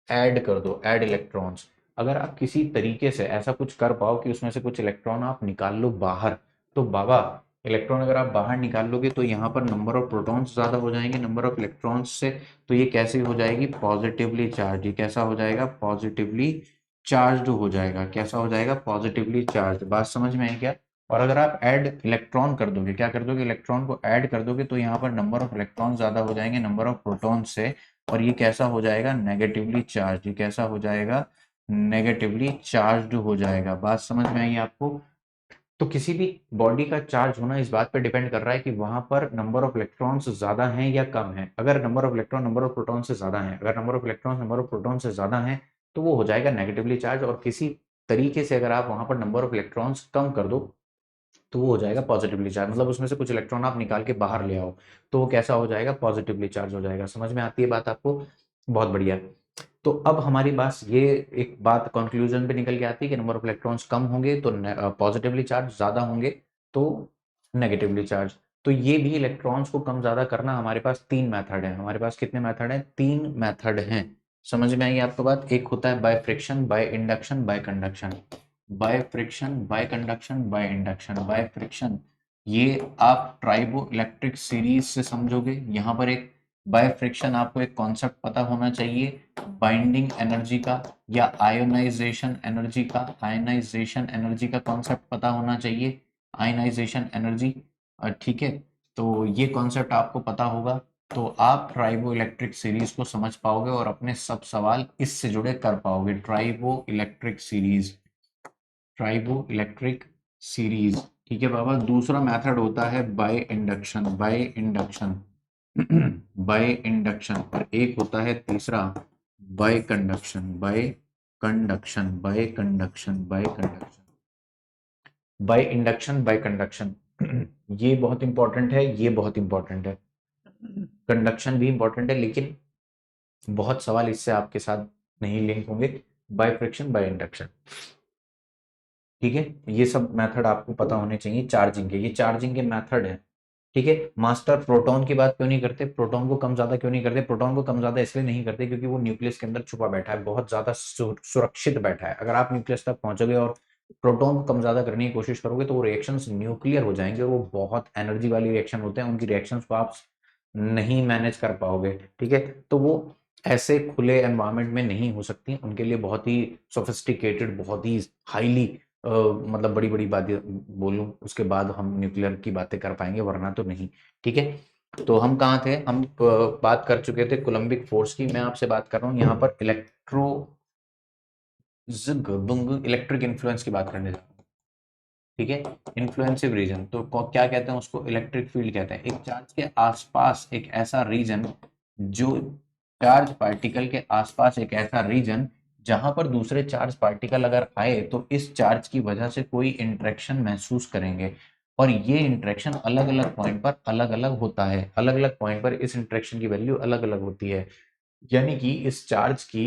ऐड कर दो, ऐड इलेक्ट्रॉन्स। अगर आप किसी तरीके से ऐसा कुछ कर पाओ कि उसमें से कुछ इलेक्ट्रॉन आप निकाल लो बाहर, तो बाबा इलेक्ट्रॉन अगर आप बाहर निकाल लोगे तो यहाँ पर नंबर ऑफ प्रोटॉन्स ज्यादा हो जाएंगे, नंबर ऑफ इलेक्ट्रॉन्स से, तो ये कैसे हो जाएगी, पॉजिटिवली चार्ज, ये कैसा हो जाएगा, पॉजिटिवली चार्ज हो जाएगा, कैसा हो जाएगा, पॉजिटिवली चार्ज। बात समझ में आई क्या? और अगर आप ऐड इलेक्ट्रॉन कर दोगे, क्या कर दोगे, इलेक्ट्रॉन को ऐड कर दोगे, तो यहाँ पर नंबर ऑफ इलेक्ट्रॉन ज्यादा हो जाएंगे नंबर ऑफ प्रोटॉन से, और ये कैसा हो जाएगा, नेगेटिवली चार्ज, ये कैसा हो जाएगा, नेगेटिवली चार्ज हो जाएगा। बात समझ में आई आपको? तो किसी भी बॉडी का चार्ज होना इस बात पर डिपेंड कर रहा है कि वहां पर नंबर ऑफ इलेक्ट्रॉन्स ज्यादा हैं या कम है। अगर number of electron number of proton से ज्यादा है, अगर number of electron number of proton से ज्यादा है, तो वो हो जाएगा नेगेटिवली चार्ज, और किसी तरीके से अगर आप वहां पर नंबर ऑफ इलेक्ट्रॉन्स कम कर दो, तो वो हो जाएगा पॉजिटिवली चार्ज, मतलब उसमें से कुछ इलेक्ट्रॉन आप निकाल के बाहर ले आओ, तो वो कैसा हो जाएगा, पॉजिटिवली चार्ज हो जाएगा। समझ में आती है बात आपको? बहुत बढ़िया। तो अब हमारी बात ये एक बात कंक्लूजन पे निकल के आती है कि नंबर ऑफ इलेक्ट्रॉन्स कम होंगे तो पॉजिटिवली चार्ज, ज्यादा होंगे तो नेगेटिवली चार्ज। तो ये भी इलेक्ट्रॉन्स को कम ज्यादा करना, हमारे पास तीन मेथड है, हमारे पास कितने मेथड हैं, तीन मेथड हैं। समझ में आई आपको बात? एक होता है by friction, by induction, bye conduction. By friction, bye conduction, by induction. By friction ये आप ट्राइबो इलेक्ट्रिक सीरीज से समझोगे। यहाँ पर एक बाय फ्रिक्शन आपको एक कॉन्सेप्ट पता होना चाहिए बाइंडिंग एनर्जी का, या आयोनाइजेशन एनर्जी का कॉन्सेप्ट पता होना चाहिए, आयनाइजेशन एनर्जी। ठीक है, तो ये कॉन्सेप्ट आपको पता होगा तो आप ट्राइबो इलेक्ट्रिक सीरीज को समझ पाओगे और अपने सब सवाल इससे जुड़े कर पाओगे। Tribo electric series, tribo electric series, ठीक है बाबा। दूसरा मेथड होता है by induction, by induction by induction, और एक होता है तीसरा bye conduction, bye conduction, bye conduction, bye conduction, by induction, bye conduction. ये बहुत इंपॉर्टेंट है, ये बहुत इंपॉर्टेंट है। कंडक्शन भी इंपॉर्टेंट है, लेकिन बहुत सवाल इससे आपके साथ नहीं लिंक होंगे। बाय फ्रिक्शन, बाय इंडक्शन, ठीक है, ये सब मेथड आपको पता होने चाहिए चार्जिंग के, ये चार्जिंग के मेथड है, ठीक है। मास्टर प्रोटॉन की बात क्यों नहीं करते, प्रोटॉन को कम ज्यादा क्यों नहीं करते, प्रोटॉन को कम ज्यादा इसलिए नहीं करते क्योंकि वो न्यूक्लियस के अंदर छुपा बैठा है, बहुत ज्यादा सुरक्षित बैठा है। अगर आप न्यूक्लियस तक पहुंचोगे और प्रोटॉन को कम ज्यादा करने की कोशिश करोगे तो वो रिएक्शंस न्यूक्लियर हो जाएंगे, और वो बहुत एनर्जी वाली रिएक्शन होते हैं, उनकी रिएक्शंस को आप नहीं मैनेज कर पाओगे, ठीक है। तो वो ऐसे खुले एनवायरनमेंट में नहीं हो सकती, उनके लिए बहुत ही सोफिस्टिकेटेड, बहुत ही हाईली मतलब बड़ी बड़ी बातें बोलूं उसके बाद हम न्यूक्लियर की बातें कर पाएंगे, वरना तो नहीं, ठीक है। तो हम कहाँ थे, हम बात कर चुके थे कोलंबिक फोर्स की। मैं आपसे बात कर रहा हूँ यहाँ पर इलेक्ट्रिक इन्फ्लुएंस की बात करने जा रहा हूँ, ठीक है। इन्फ्लुएंसिव रीजन तो क्या कहते हैं उसको, इलेक्ट्रिक फील्ड कहते हैं। एक चार्ज के आसपास एक ऐसा रीजन, जो चार्ज पार्टिकल के आसपास एक ऐसा रीजन जहां पर दूसरे चार्ज पार्टिकल अगर आए तो इस चार्ज की वजह से कोई इंटरेक्शन महसूस करेंगे, और ये इंटरेक्शन अलग अलग पॉइंट पर अलग अलग होता है, अलग अलग पॉइंट पर इस इंटरेक्शन की वैल्यू अलग अलग होती है। यानी कि इस चार्ज की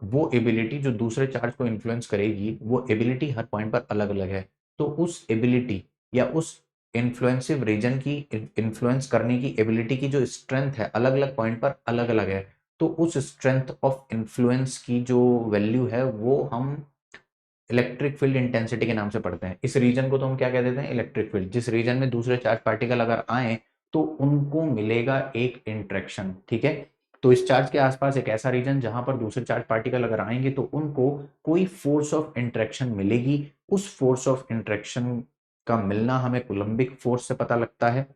वो एबिलिटी जो दूसरे चार्ज को इन्फ्लुएंस करेगी, वो एबिलिटी हर पॉइंट पर अलग अलग है। तो उस एबिलिटी या उस इन्फ्लुएंसिव रीजन की, इन्फ्लुएंस करने की एबिलिटी की जो स्ट्रेंथ है अलग अलग पॉइंट पर अलग अलग है। तो उस स्ट्रेंथ ऑफ इन्फ्लुएंस की जो वैल्यू है वो हम इलेक्ट्रिक फील्ड इंटेंसिटी के नाम से पढ़ते हैं। इस रीजन को तो हम क्या कह देते हैं, इलेक्ट्रिक फील्ड। जिस रीजन में दूसरे चार्ज पार्टिकल अगर आए तो उनको मिलेगा एक इंट्रैक्शन, ठीक है। तो इस चार्ज के आसपास एक ऐसा रीजन जहां पर दूसरे चार्ज पार्टिकल अगर आएंगे तो उनको कोई फोर्स ऑफ इंट्रैक्शन मिलेगी। उस फोर्स ऑफ इंट्रैक्शन का मिलना हमें कोलंबिक फोर्स से पता लगता है,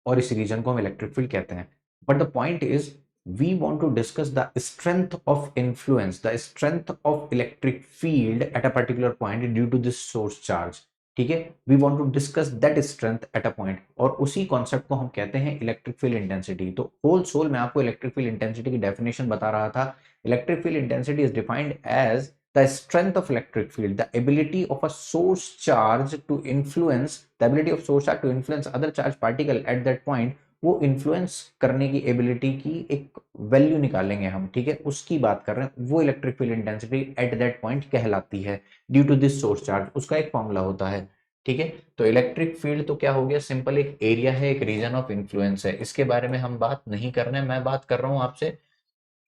और इस रीजन को हम इलेक्ट्रिक फील्ड कहते हैं। But the point is, we want to discuss the strength of influence, the strength of electric field at a particular point due to this source charge, ठीक है। we want to discuss that strength at a point, और उसी concept को हम कहते हैं electric field intensity. तो होल सोल मैं आपको इलेक्ट्रिक फील्ड इंटेंसिटी की डेफिनेशन बता रहा था। Electric field intensity is defined as the strength of electric field, the ability of a source charge to influence, the ability of source charge to influence other charged particle at that point वो influence करने की ability की एक value निकालेंगे हम, ठीक है, उसकी बात कर रहे हैं, वो electric field intensity at that point कहलाती है due to this source charge, उसका एक फॉर्मूला होता है, ठीक है। तो इलेक्ट्रिक फील्ड तो क्या हो गया, सिंपल एक एरिया है, एक रीजन ऑफ इन्फ्लुएंस है, इसके बारे में हम बात नहीं कर रहे हैं। मैं बात कर रहा हूं आपसे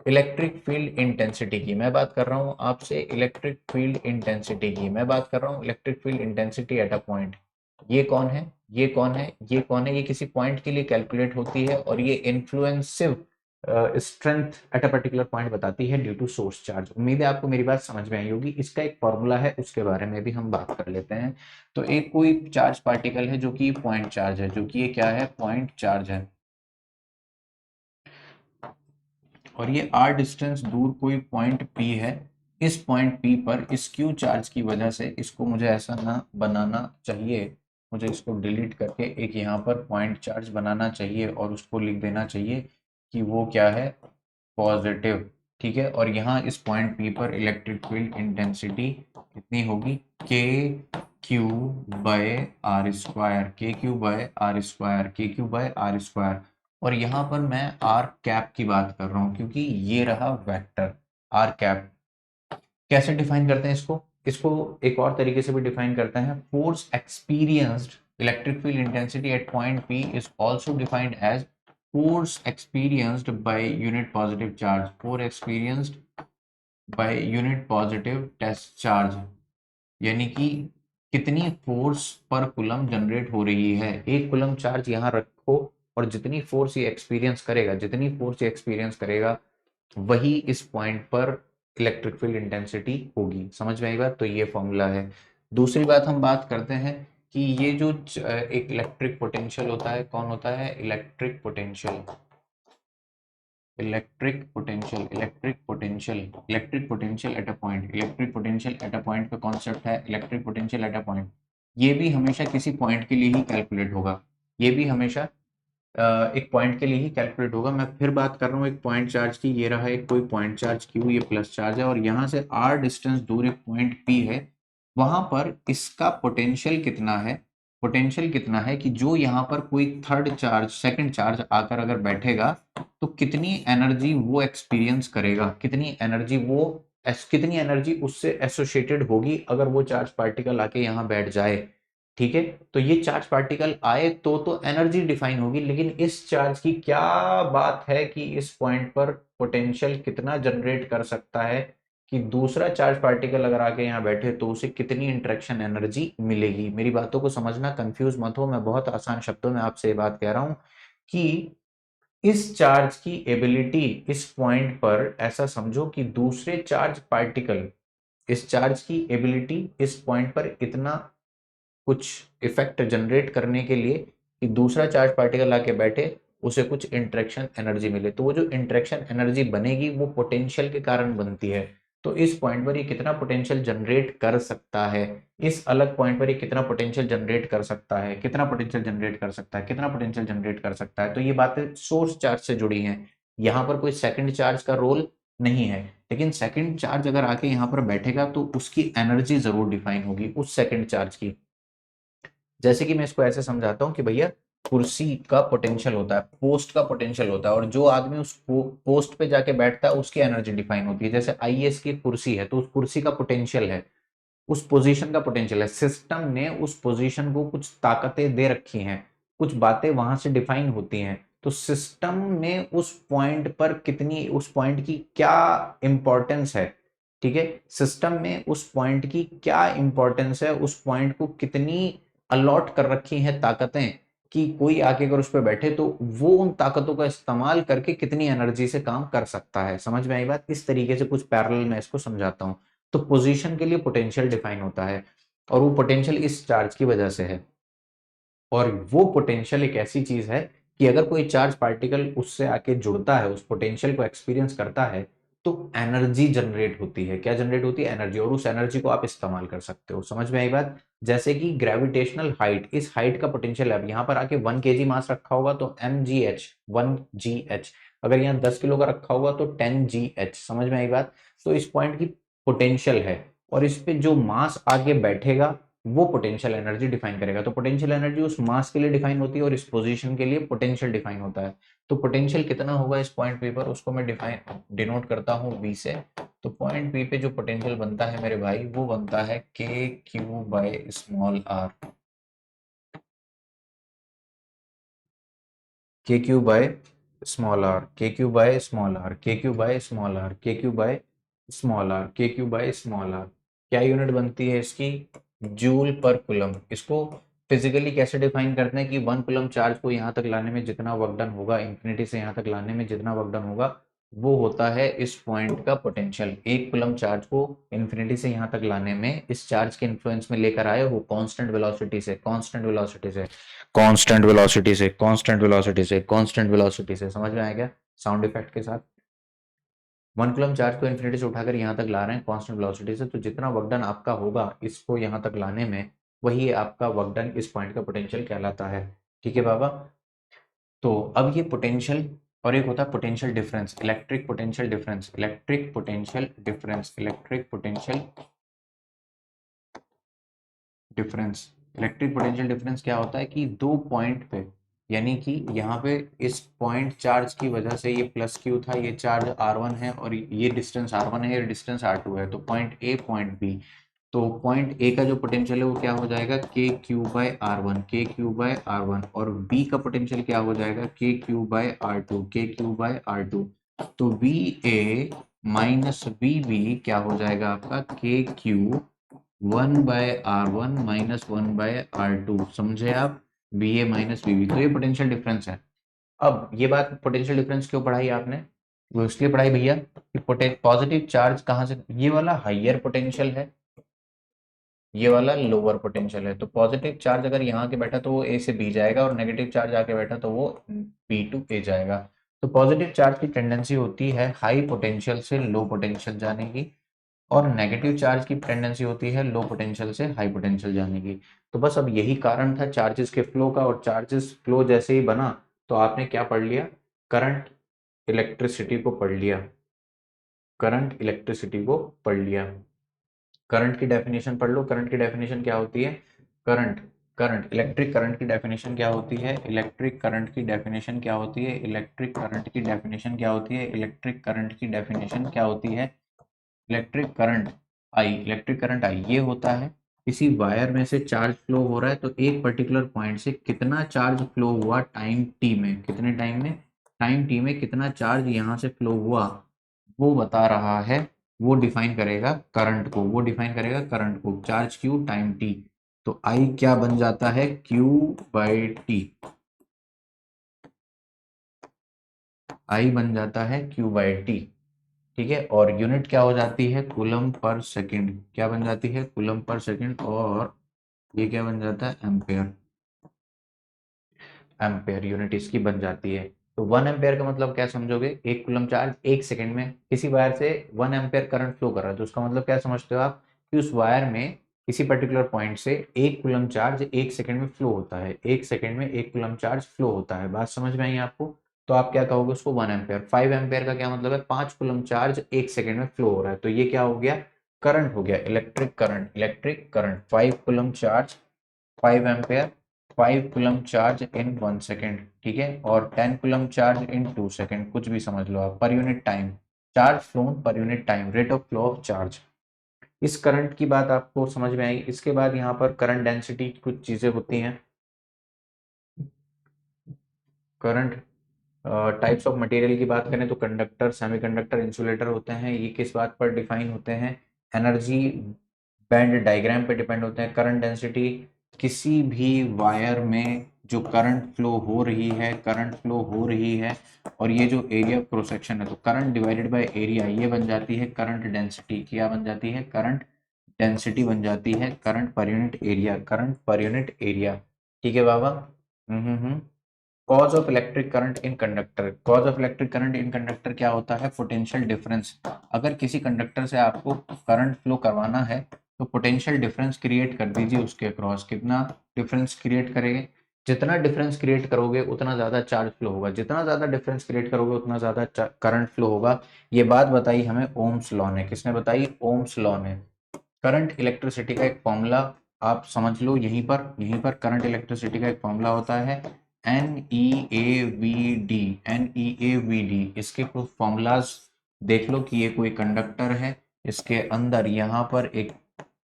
इलेक्ट्रिक फील्ड इंटेंसिटी की, मैं बात कर रहा हूं आपसे इलेक्ट्रिक फील्ड इंटेंसिटी की, मैं बात कर रहा हूं electric field intensity at a point. ये कौन है, ये कौन है, ये कौन है, ये किसी पॉइंट के लिए कैलकुलेट होती है और ये influencive strength at a particular point बताती है ड्यू टू सोर्स चार्ज। उम्मीद है आपको मेरी बात समझ में आई होगी। इसका एक फॉर्मूला है, उसके बारे में भी हम बात कर लेते हैं। तो एक कोई चार्ज पार्टिकल है जो कि पॉइंट चार्ज है, जो कि ये क्या है, पॉइंट चार्ज है, और ये r डिस्टेंस दूर कोई पॉइंट P है। इस पॉइंट P पर इस Q चार्ज की वजह से, इसको मुझे ऐसा ना बनाना चाहिए, मुझे इसको डिलीट करके एक यहाँ पर पॉइंट चार्ज बनाना चाहिए और उसको लिख देना चाहिए कि वो क्या है, पॉजिटिव, ठीक है। और यहाँ इस पॉइंट P पर इलेक्ट्रिक फील्ड इंटेंसिटी कितनी होगी, के क्यू बाय आर स्क्वायर, के क्यू बाय आर स्क्वायर, के क्यू बाय आर स्क्वायर। और यहाँ पर मैं आर कैप की बात कर रहा हूँ क्योंकि ये रहा वेक्टर आर कैप। कैसे डिफाइन करते हैं इसको, इसको एक और तरीके से भी डिफाइन करते हैं, force experienced electric field intensity at point P is also defined as force experienced by unit positive charge, force experienced by unit positive test charge, यानी कि कितनी फोर्स पर कूलम जनरेट हो रही है। एक कूलम चार्ज यहाँ रखो और जितनी फोर्स ये एक्सपीरियंस करेगा, जितनी फोर्स ये एक्सपीरियंस करेगा, वही इस पॉइंट पर इलेक्ट्रिक फील्ड इंटेंसिटी होगी। समझ में आई बात, तो ये फॉर्मूला है। दूसरी बात हम बात करते हैं कि ये जो एक इलेक्ट्रिक पोटेंशियल होता है, कौन होता है, electric potential, electric potential, electric potential, electric potential at a point, electric potential at a point का कॉन्सेप्ट है electric potential at a point. ये भी हमेशा किसी पॉइंट के लिए ही कैलकुलेट होगा, ये भी हमेशा एक पॉइंट के लिए ही कैलकुलेट होगा। मैं फिर बात कर रहा हूँ एक पॉइंट चार्ज की, ये रहा एक कोई पॉइंट चार्ज Q, ये प्लस चार्ज है, और यहाँ से r डिस्टेंस दूर एक पॉइंट P है, वहां पर इसका पोटेंशियल कितना है, पोटेंशियल कितना है कि जो यहाँ पर कोई थर्ड चार्ज, सेकंड चार्ज आकर अगर बैठेगा तो कितनी एनर्जी वो एक्सपीरियंस करेगा, कितनी एनर्जी वो कितनी एनर्जी उससे एसोसिएटेड होगी अगर वो चार्ज पार्टिकल आके यहाँ बैठ जाए, ठीक है। तो ये चार्ज पार्टिकल आए तो एनर्जी डिफाइन होगी, लेकिन इस चार्ज की क्या बात है कि इस पॉइंट पर पोटेंशियल कितना जनरेट कर सकता है कि दूसरा चार्ज पार्टिकल अगर आके यहाँ बैठे तो उसे कितनी इंटरेक्शन एनर्जी मिलेगी। मेरी बातों को समझना, कंफ्यूज मत हो, मैं बहुत आसान शब्दों में आपसे ये बात कह रहा हूं कि इस चार्ज की एबिलिटी इस पॉइंट पर, ऐसा समझो कि दूसरे चार्ज पार्टिकल, इस चार्ज की एबिलिटी इस पॉइंट पर इतना कुछ इफेक्ट जनरेट करने के लिए कि दूसरा चार्ज पार्टिकल आके बैठे, उसे कुछ इंटरेक्शन एनर्जी मिले। तो वो जो इंटरेक्शन एनर्जी बनेगी वो पोटेंशियल के कारण बनती है। तो इस पॉइंट पर ये कितना पोटेंशियल जनरेट कर सकता है, इस अलग पॉइंट पर ये कितना पोटेंशियल जनरेट कर सकता है, कितना पोटेंशियल जनरेट कर सकता है, कितना पोटेंशियल जनरेट कर सकता है। तो ये बातें सोर्स चार्ज से जुड़ी हैं, यहाँ पर कोई सेकंड चार्ज का रोल नहीं है, लेकिन सेकंड चार्ज अगर आके यहाँ पर बैठेगा तो उसकी एनर्जी जरूर डिफाइन होगी उस सेकंड चार्ज की। जैसे कि मैं इसको ऐसे समझाता हूँ कि भैया कुर्सी का पोटेंशियल होता है, पोस्ट का पोटेंशियल होता है, और जो आदमी उस पोस्ट पे जाके बैठता है उसकी एनर्जी डिफाइन होती है। जैसे आईएएस की कुर्सी है तो उस कुर्सी का पोटेंशियल है, उस पोजीशन का पोटेंशियल है, सिस्टम ने उस पोजीशन को कुछ ताकतें दे रखी हैं, कुछ बातें वहां से डिफाइन होती हैं। तो सिस्टम में उस पॉइंट पर कितनी, उस पॉइंट की क्या इंपॉर्टेंस है, ठीक है, सिस्टम में उस पॉइंट की क्या इंपॉर्टेंस है, उस पॉइंट को कितनी अलॉट कर रखी हैं ताकतें कि कोई आके अगर उस पर बैठे तो वो उन ताकतों का इस्तेमाल करके कितनी एनर्जी से काम कर सकता है। समझ में आई बात, इस तरीके से कुछ पैरेलल में इसको समझाता हूं। तो पोजीशन के लिए पोटेंशियल डिफाइन होता है और वो पोटेंशियल इस चार्ज की वजह से है, और वो पोटेंशियल एक ऐसी चीज है कि अगर कोई चार्ज पार्टिकल उससे आके जुड़ता है, उस पोटेंशियल को एक्सपीरियंस करता है, तो एनर्जी जनरेट होती है। क्या जनरेट होती है, एनर्जी, और उस एनर्जी को आप इस्तेमाल कर सकते हो। समझ में आई बात। जैसे कि ग्रेविटेशनल हाइट, इस हाइट का पोटेंशियल है, अब यहाँ पर आके 1 kg मास रखा होगा तो mgh, 1gh, अगर यहाँ 10 किलो का रखा होगा तो 10gh। समझ में आई बात। तो इस पॉइंट की पोटेंशियल है और इस पे जो मास आगे बैठेगा वो पोटेंशियल एनर्जी डिफाइन करेगा। तो पोटेंशियल एनर्जी उस मास के लिए डिफाइन होती है और इस पोजीशन के लिए पोटेंशियल डिफाइन होता है। तो पोटेंशियल कितना होगा इस पॉइंट पी पर, उसको मैं डिनोट करता हूँ वी से। तो पॉइंट पी पे जो पोटेंशियल बनता है मेरे भाई, वो बनता है के क्यू बाय स्मॉल आर। के क्यू बाय स्मॉल आर, के क्यू बाय स्मॉल आर, के क्यू बाय स्मॉल आर, के क्यू बाय स्मॉल आर, के क्यू बाय स्मॉल आर। क्या यूनिट बनती है इसकी? जूल पर कूलम। इसको फिजिकली कैसे डिफाइन करते हैं कि 1 कूलम चार्ज को यहाँ तक लाने में जितना वर्क डन होगा, इंफिनिटी से यहाँ तक लाने में जितना वर्क डन होगा, वो होता है इस पॉइंट का पोटेंशियल। 1 कूलम चार्ज को इंफिनिटी से यहाँ तक लाने में इस चार्ज के इन्फ्लुएंस में लेकर आए हो कांस्टेंट वेलोसिटी से, कांस्टेंट वेलोसिटी से, कांस्टेंट वेलोसिटी से, कांस्टेंट वेलोसिटी से, कांस्टेंट वेलोसिटी से। समझ में आया क्या? साउंड इफेक्ट के साथ। 1 कूलम चार्ज को इन्फिनिटी से उठाकर यहाँ तक ला रहे हैं कांस्टेंट वेलोसिटी से, तो जितना वर्क डन आपका होगा इसको यहाँ तक लाने में, वही आपका वर्क डन इस पॉइंट का पोटेंशियल कहलाता है। ठीक है बाबा? तो अब ये पोटेंशियल, और एक होता है potential difference, electric potential difference, electric potential difference, electric potential difference. Electric potential difference क्या होता है कि दो पॉइंट पे, यानी कि यहाँ पे इस पॉइंट चार्ज की वजह से ये प्लस क्यू था, ये चार्ज R1 है और ये डिस्टेंस R1 है, ये डिस्टेंस R2 है। तो पॉइंट ए पॉइंट बी, तो पॉइंट ए का जो पोटेंशियल है वो क्या हो जाएगा? K Q by R one, K Q by R one. और बी का पोटेंशियल क्या हो जाएगा? K Q by R two, K Q by R two. तो V A minus V B क्या हो जाएगा आपका? के क्यू 1/R1 माइनस 1/R2। समझे आप? बी ए माइनस बी बी। तो ये पोटेंशियल डिफरेंस है। अब ये बात पोटेंशियल डिफरेंस क्यों पढ़ाई आपने? वो इसलिए पढ़ाई भैया कि पॉजिटिव चार्ज कहाँ से, ये वाला हाइयर पोटेंशियल है, ये वाला लोअर पोटेंशियल है। तो पॉजिटिव चार्ज अगर यहाँ के बैठा तो वो ए से बी जाएगा, और नेगेटिव चार्ज आके बैठा तो वो बी टू ए जाएगा। तो पॉजिटिव चार्ज की टेंडेंसी होती है हाई पोटेंशियल से लो पोटेंशियल जाने की, और नेगेटिव चार्ज की टेंडेंसी होती है लो पोटेंशियल से हाई पोटेंशियल जाने की। तो बस अब यही कारण था चार्जेस के फ्लो का, और चार्जेस फ्लो जैसे ही बना तो आपने क्या पढ़ लिया? करंट इलेक्ट्रिसिटी को पढ़ लिया, करंट इलेक्ट्रिसिटी को पढ़ लिया। करंट की डेफिनेशन पढ़ लो। करंट की डेफिनेशन क्या होती है? करंट, करंट इलेक्ट्रिक करंट की डेफिनेशन क्या होती है? इलेक्ट्रिक करंट की डेफिनेशन क्या होती है? इलेक्ट्रिक करंट की डेफिनेशन क्या होती है? इलेक्ट्रिक करंट की डेफिनेशन क्या होती है? Electric current I, electric current I ये होता है किसी वायर में से चार्ज फ्लो हो रहा है, तो एक पर्टिकुलर पॉइंट से कितना चार्ज फ्लो हुआ टाइम टी में, कितने टाइम में? टाइम टी में कितना चार्ज यहाँ से फ्लो हुआ, वो बता रहा है। वो डिफाइन करेगा करंट को, वो डिफाइन करेगा करंट को। चार्ज क्यू टाइम टी, तो आई क्या बन जाता है? Q by T. आई बन जाता है क्यू बाई टी। ठीक है, और यूनिट क्या हो जाती है? Coulomb per second. क्या बन जाती है? Coulomb per second. और ये क्या बन जाता है? एम्पेयर। एम्पेयर यूनिट इसकी बन जाती है। तो 1 एम्पेयर का मतलब क्या समझोगे? 1 कूलम चार्ज 1 सेकंड में किसी वायर से 1 एम्पेयर करंट फ्लो कर रहा है, तो उसका मतलब क्या समझते हो आप? कि उस वायर में किसी पर्टिकुलर पॉइंट से 1 कूलम चार्ज 1 सेकंड में फ्लो होता है, 1 सेकंड में 1 कूलम चार्ज फ्लो होता है। बात समझ में आई आपको? तो आप क्या कहोगे उसको? 1 एम्पेयर। 5 एम्पेयर का क्या मतलब है? 5 कूलम चार्ज 1 सेकंड में फ्लो हो रहा है, तो ये क्या हो गया? करंट हो गया, electric current, electric current. 5 coulomb charge 5 ampere, 5 coulomb charge in 1 second. ठीक है, और 10 कूलम चार्ज इन 2 सेकेंड, कुछ भी समझ लो आप। Per unit time, charge phloem per unit time, rate of flow of charge. इस करंट की बात आपको समझ में आई। इसके बाद यहाँ पर करंट डेंसिटी कुछ चीजें होती हैं। करंट टाइप्स ऑफ मटेरियल की बात करें तो कंडक्टर, सेमीकंडक्टर, इंसुलेटर होते हैं। ये किस बात पर डिफाइन होते हैं? एनर्जी बैंड डायग्राम पे डिपेंड होते हैं। करंट डेंसिटी, किसी भी वायर में जो करंट फ्लो हो रही है, करंट फ्लो हो रही है, और ये जो एरिया क्रॉस सेक्शन है, तो करंट डिवाइडेड बाय एरिया, ये बन जाती है करंट डेंसिटी। क्या बन जाती है? करंट डेंसिटी बन जाती है current per unit area, current per unit area. ठीक है बाबा? हम्म। Cause of electric current in conductor, cause of electric current in conductor क्या होता है? Potential difference. अगर किसी कंडक्टर से आपको करंट फ्लो करवाना है तो पोटेंशियल डिफरेंस क्रिएट कर दीजिए उसके अक्रॉस। कितना डिफरेंस क्रिएट करेंगे? जितना डिफरेंस क्रिएट करोगे उतना ज्यादा चार्ज फ्लो होगा, जितना ज्यादा डिफरेंस क्रिएट करोगे उतना ज्यादा करंट फ्लो होगा। ये बात बताई हमें ओम्स लॉ ने। किसने बताई? ओम्स लॉ ने। करंट इलेक्ट्रिसिटी का एक फॉर्मूला आप समझ लो, यहीं पर करंट इलेक्ट्रिसिटी का एक फॉर्मूला होता है NEAVD। NEAVD इसके कुछ फॉर्मूलाज देख लो कि ये कोई कंडक्टर है, इसके अंदर यहाँ पर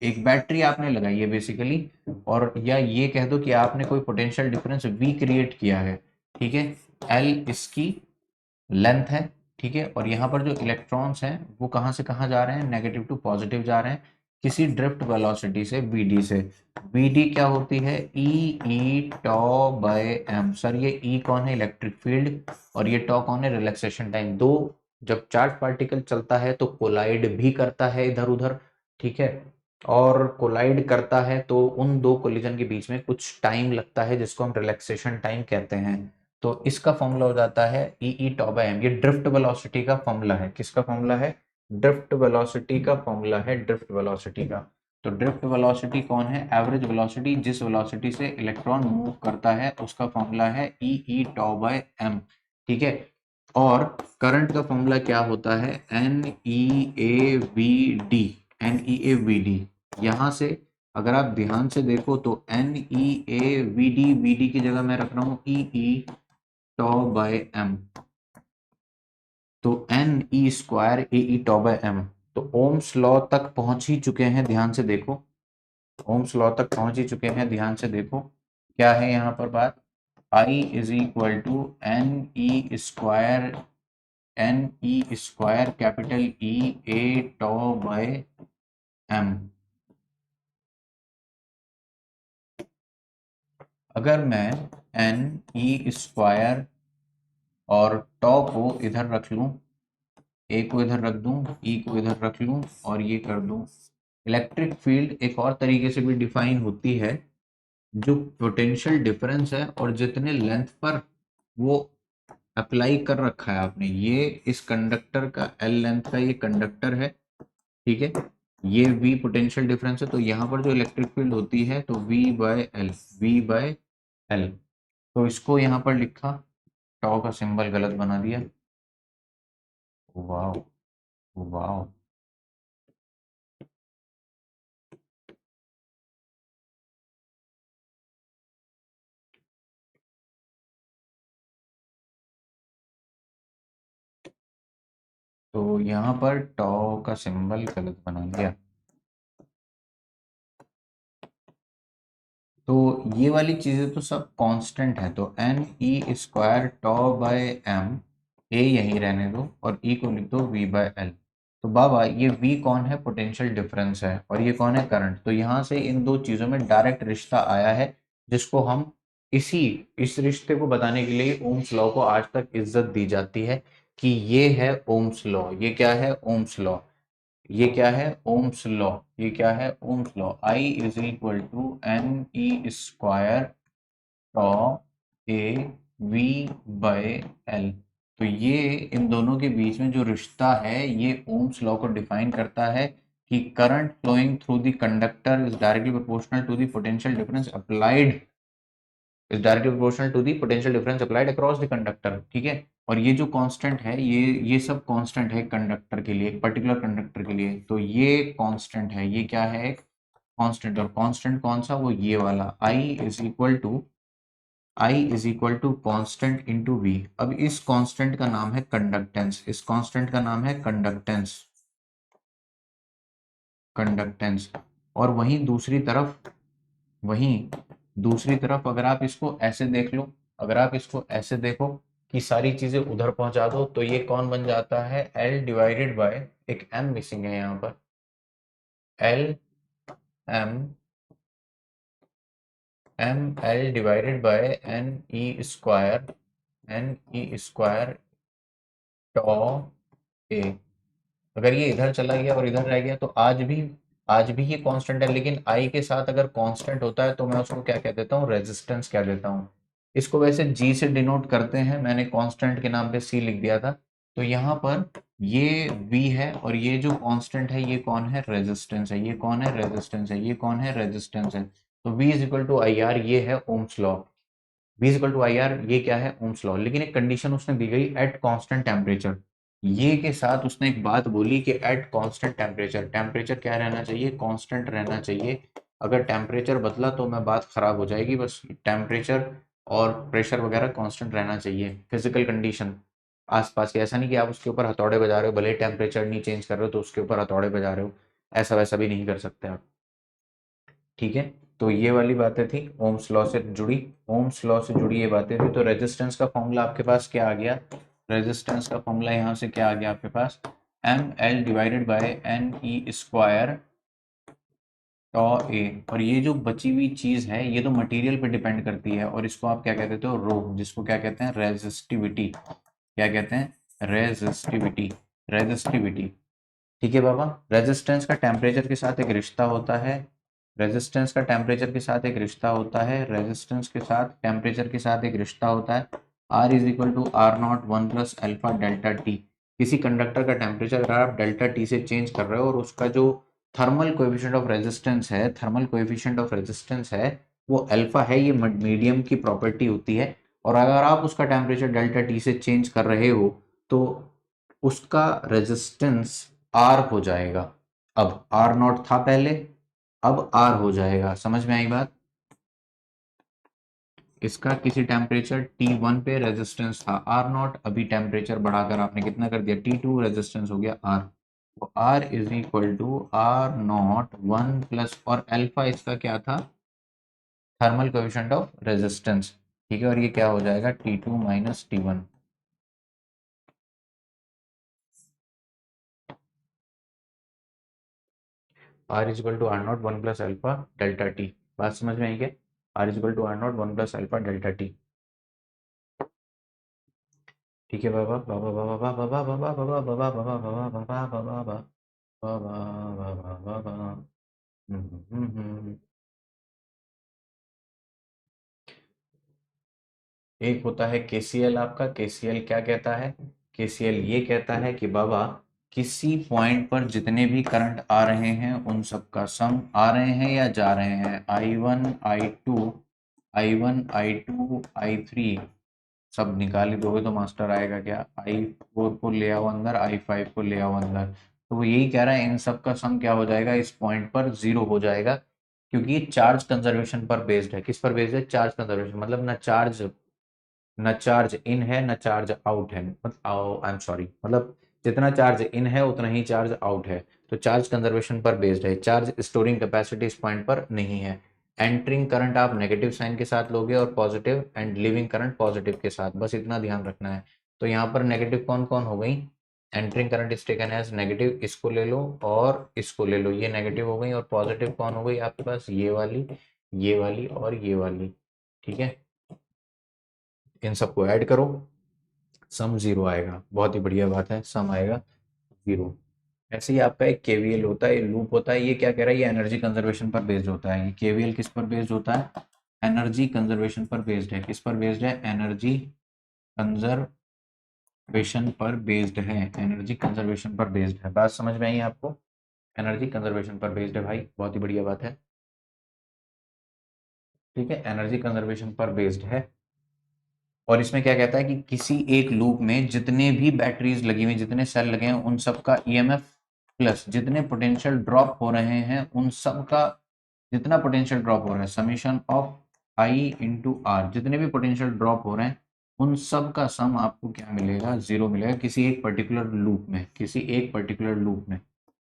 एक बैटरी आपने लगाई है बेसिकली, और या ये कह दो कि आपने कोई पोटेंशियल डिफरेंस V क्रिएट किया है, ठीक है। L इसकी लेंथ है, ठीक है, और यहाँ पर जो इलेक्ट्रॉन्स हैं वो कहाँ से कहाँ जा रहे हैं, नेगेटिव टू पॉजिटिव जा रहे हैं किसी ड्रिफ्ट वेलोसिटी से VD से। VD क्या होती है, E toe by M. Sir ये E कौन है, इलेक्ट्रिक फील्ड, और ये टॉ कौन है, रिलैक्सेशन टाइम। दो, जब चार्ज पार्टिकल चलता है तो कोलाइड भी करता है इधर उधर, ठीक है, और कोलाइड करता है तो उन दो कोलिजन के बीच में कुछ टाइम लगता है जिसको हम रिलैक्सेशन टाइम कहते हैं। तो इसका फॉर्मूला हो जाता है ई टॉ बाय एम। ये ड्रिफ्ट वेलोसिटी का फॉर्मूला है, किसका फॉर्मूला है, ड्रिफ्ट वेलोसिटी का फॉर्मूला है, ड्रिफ्ट वेलोसिटी का। तो ड्रिफ्ट वेलोसिटी कौन है, एवरेज वेलोसिटी, जिस वेलोसिटी से इलेक्ट्रॉन मूव करता है उसका फॉर्मूला है ई टॉ बाय एम, ठीक है। और करंट का फॉर्मूला क्या होता है, NEAVD। NEAVD यहां से अगर आप ध्यान से देखो तो NEAVD, VD की जगह मैं रख रहा हूं ई टॉ बाय एम, तो NE² AE toe by M. तो ओम्स लॉ तक पहुंच ही चुके हैं, ध्यान से देखो, ओम्स लॉ तक पहुंच ही चुके हैं, ध्यान से देखो क्या है यहाँ पर बात, I is equal to NE² capital E A tau by m. अगर मैं NE² और टॉ को इधर रख लूं, ए को इधर रख दूं, ई को इधर रख लूं, और ये कर दूं, इलेक्ट्रिक फील्ड एक और तरीके से भी डिफाइन होती है, जो पोटेंशियल डिफरेंस है और जितने लेंथ पर वो अप्लाई कर रखा है आपने, ये इस कंडक्टर का L लेंथ का ये कंडक्टर है, ठीक है, ये V पोटेंशियल डिफरेंस है, तो यहाँ पर जो इलेक्ट्रिक फील्ड होती है तो V/L। तो इसको यहाँ पर लिखा, टॉ का सिंबल गलत बना दिया, वाह वाह। तो यहाँ पर टॉ का सिंबल गलत बना दिया। तो ये वाली चीजें तो सब कांस्टेंट है, तो NE² टॉ बाय एम, ए यहीं रहने दो और E को लिख दो V/L। तो बाबा ये V कौन है, पोटेंशियल डिफरेंस है, और ये कौन है, करंट। तो यहाँ से इन दो चीजों में डायरेक्ट रिश्ता आया है, जिसको हम इस रिश्ते को बताने के लिए ओम्स लॉ को आज तक इज्जत दी जाती है कि ये है ओम्स लॉ। ये क्या है, ओम्स लॉ। ये क्या है, ओम्स लॉ। ये क्या है, Ohm's law. I is equal to NE² tau A V/L। तो ये इन दोनों के बीच में जो रिश्ता है ये ओम्स लॉ को डिफाइन करता है कि current flowing through the conductor is directly proportional to the potential difference applied, is directly proportional to the potential difference applied across the conductor, ठीक है। और ये जो कांस्टेंट है, ये सब कांस्टेंट है कंडक्टर के लिए, एक पर्टिकुलर कंडक्टर के लिए, तो ये कांस्टेंट है, ये क्या है, एक कांस्टेंट। और कांस्टेंट कौन सा, वो ये वाला I is equal to constant into V। अब इस कांस्टेंट का नाम है कंडक्टेंस, इस कांस्टेंट का नाम है कंडक्टेंस, कंडक्टेंस। और वहीं दूसरी तरफ अगर आप इसको ऐसे देख लो, अगर आप इसको ऐसे देखो कि सारी चीजें उधर पहुंचा दो, तो ये कौन बन जाता है, L डिवाइडेड बाय, एक M मिसिंग है यहाँ पर, L L divided by NE² tau ए। अगर ये इधर चला गया और इधर रह गया तो आज भी ये कांस्टेंट है, लेकिन I के साथ अगर कांस्टेंट होता है तो मैं उसको क्या कह देता हूँ, रेजिस्टेंस कह देता हूँ। इसको वैसे G से डिनोट करते हैं, मैंने कांस्टेंट के नाम पे C लिख दिया था। तो यहाँ पर ये V है और ये जो कांस्टेंट है ये कौन है, रेजिस्टेंस है, ये कौन है, रेजिस्टेंस है, ये कौन है, रेजिस्टेंस है। तो V is equal to I R, ये है Ohm's law. V is equal to I R, ये क्या है, ओम्स लॉ। लेकिन एक कंडीशन उसने दी गई, एट कांस्टेंट टेम्परेचर। ये के साथ उसने एक बात बोली कि एट कांस्टेंट टेम्परेचर, टेम्परेचर क्या रहना चाहिए, कांस्टेंट रहना चाहिए। अगर टेम्परेचर बदला तो मैं बात खराब हो जाएगी। बस टेम्परेचर और प्रेशर वगैरह कांस्टेंट रहना चाहिए। फिजिकल कंडीशन आसपास की, ऐसा नहीं कि आप उसके ऊपर हथौड़े बजा रहे हो, भले टेम्परेचर नहीं चेंज कर रहे हो तो उसके ऊपर हथौड़े बजा रहे हो, ऐसा वैसा भी नहीं कर सकते आप। ठीक है, तो ये वाली बातें थी ओम्स लॉ से जुड़ी। ओम्स लॉ से जुड़ी ये बातें थी। तो रेजिस्टेंस का फॉर्मूला आपके पास क्या आ गया? रेजिस्टेंस का फॉर्मूला यहाँ से क्या आ गया आपके पास? M L divided by N E square tau A. और ये जो बची हुई चीज है ये तो मटेरियल पे डिपेंड करती है, और इसको आप क्या कहते देते हो? रो, जिसको क्या कहते हैं? रेजिस्टिविटी। क्या कहते हैं? रेजिस्टिविटी। रेजिस्टिविटी। ठीक है बाबा। रेजिस्टेंस का टेम्परेचर के साथ एक रिश्ता होता है। रेजिस्टेंस का टेम्परेचर के साथ एक रिश्ता होता है। रेजिस्टेंस के साथ टेम्परेचर के साथ एक रिश्ता होता है। R is equal to R naught one plus alpha delta T. किसी कंडक्टर का टेम्परेचर अगर आप डेल्टा टी से चेंज कर रहे हो और उसका जो थर्मल कोएफिशिएंट ऑफ रेजिस्टेंस है, थर्मल कोएफिशिएंट ऑफ रेजिस्टेंस है वो अल्फा है, ये मीडियम की प्रॉपर्टी होती है। और अगर आप उसका टेम्परेचर डेल्टा टी से चेंज कर रहे हो तो उसका रेजिस्टेंस आर हो जाएगा। अब आर नॉट था पहले, अब आर हो जाएगा। समझ में आई बात? इसका किसी टेम्परेचर T1 पे रेजिस्टेंस था आर नॉट, अभी टेम्परेचर बढ़ाकर आपने कितना कर दिया? T2, रेजिस्टेंस हो गया आर। तो R is equal to R naught one plus, और अल्फा इसका क्या था? Thermal coefficient of resistance. ठीक है, और ये क्या हो जाएगा? T2 minus T1। R is equal to R naught one plus alpha delta T. बात समझ में आई क्या? R is equal to R naught one plus alpha delta T. ठीक है बाबा, बाबा बाबा बाबा बाबा बाबा बाबा बाबा बाबा बाबा बाबा बाबा बाबा बाबा। एक होता है केसीएल। आपका केसीएल क्या कहता है? केसीएल ये कहता है कि बाबा किसी पॉइंट पर जितने भी करंट आ रहे हैं उन सब का सम, आ रहे हैं या जा रहे हैं, I1 I2 I1 I2 I3 सब निकाल ही दोगे तो मास्टर आएगा क्या? I4 को ले आओ अंदर, I5 को ले आओ अंदर। तो वो यही कह रहा है इन सब का सम क्या हो जाएगा? इस पॉइंट पर जीरो हो जाएगा, क्योंकि ये चार्ज कंजर्वेशन पर बेस्ड है। किस पर बेस्ड है? Charge conservation. मतलब न चार्ज इन है न चार्ज आउट है। आई एम सॉरी, मतलब जितना चार्ज इन है उतना ही चार्ज आउट है। तो चार्ज कंजर्वेशन पर बेस्ड है। चार्ज स्टोरिंग कैपेसिटी इस पॉइंट पर नहीं है। एंटरिंग करंट आप नेगेटिव साइन के साथ लोगे और positive and living current positive के साथ, बस इतना ध्यान रखना है। तो यहाँ पर नेगेटिव कौन कौन हो गई? Entering current is taken as negative, इसको ले लो और इसको ले लो, ये नेगेटिव हो गई। और पॉजिटिव कौन हो गई आपके पास? ये वाली और ये वाली। ठीक है, इन सबको ऐड करो, सम जीरो आएगा। बहुत ही बढ़िया बात है, सम आएगा जीरो। ऐसे ही आपका एक केवीएल होता है, लूप होता है। ये क्या कह रहा है? ये एनर्जी कंजर्वेशन पर बेस्ड होता है। ये केवीएल किस पर बेस्ड होता है? एनर्जी कंजर्वेशन पर बेस्ड है। किस पर बेस्ड है? एनर्जी कंजर्वेशन पर बेस्ड है। एनर्जी कंजर्वेशन पर बेस्ड है। बात समझ में आई आपको? एनर्जी कंजर्वेशन पर बेस्ड है भाई, बहुत ही बढ़िया बात है। ठीक है, एनर्जी कंजर्वेशन पर बेस्ड है। और इसमें क्या कहता है कि किसी एक लूप में जितने भी बैटरीज लगी हुई, जितने सेल लगे हैं, उन सब का ईएमएफ प्लस जितने पोटेंशियल ड्रॉप हो रहे हैं उन सब का, जितना पोटेंशियल ड्रॉप हो रहा है, summation of I into R, जितने भी पोटेंशियल ड्रॉप हो रहे हैं उन सब का सम आपको क्या मिलेगा? जीरो मिलेगा, किसी एक पर्टिकुलर लूप में, किसी एक पर्टिकुलर लूप में,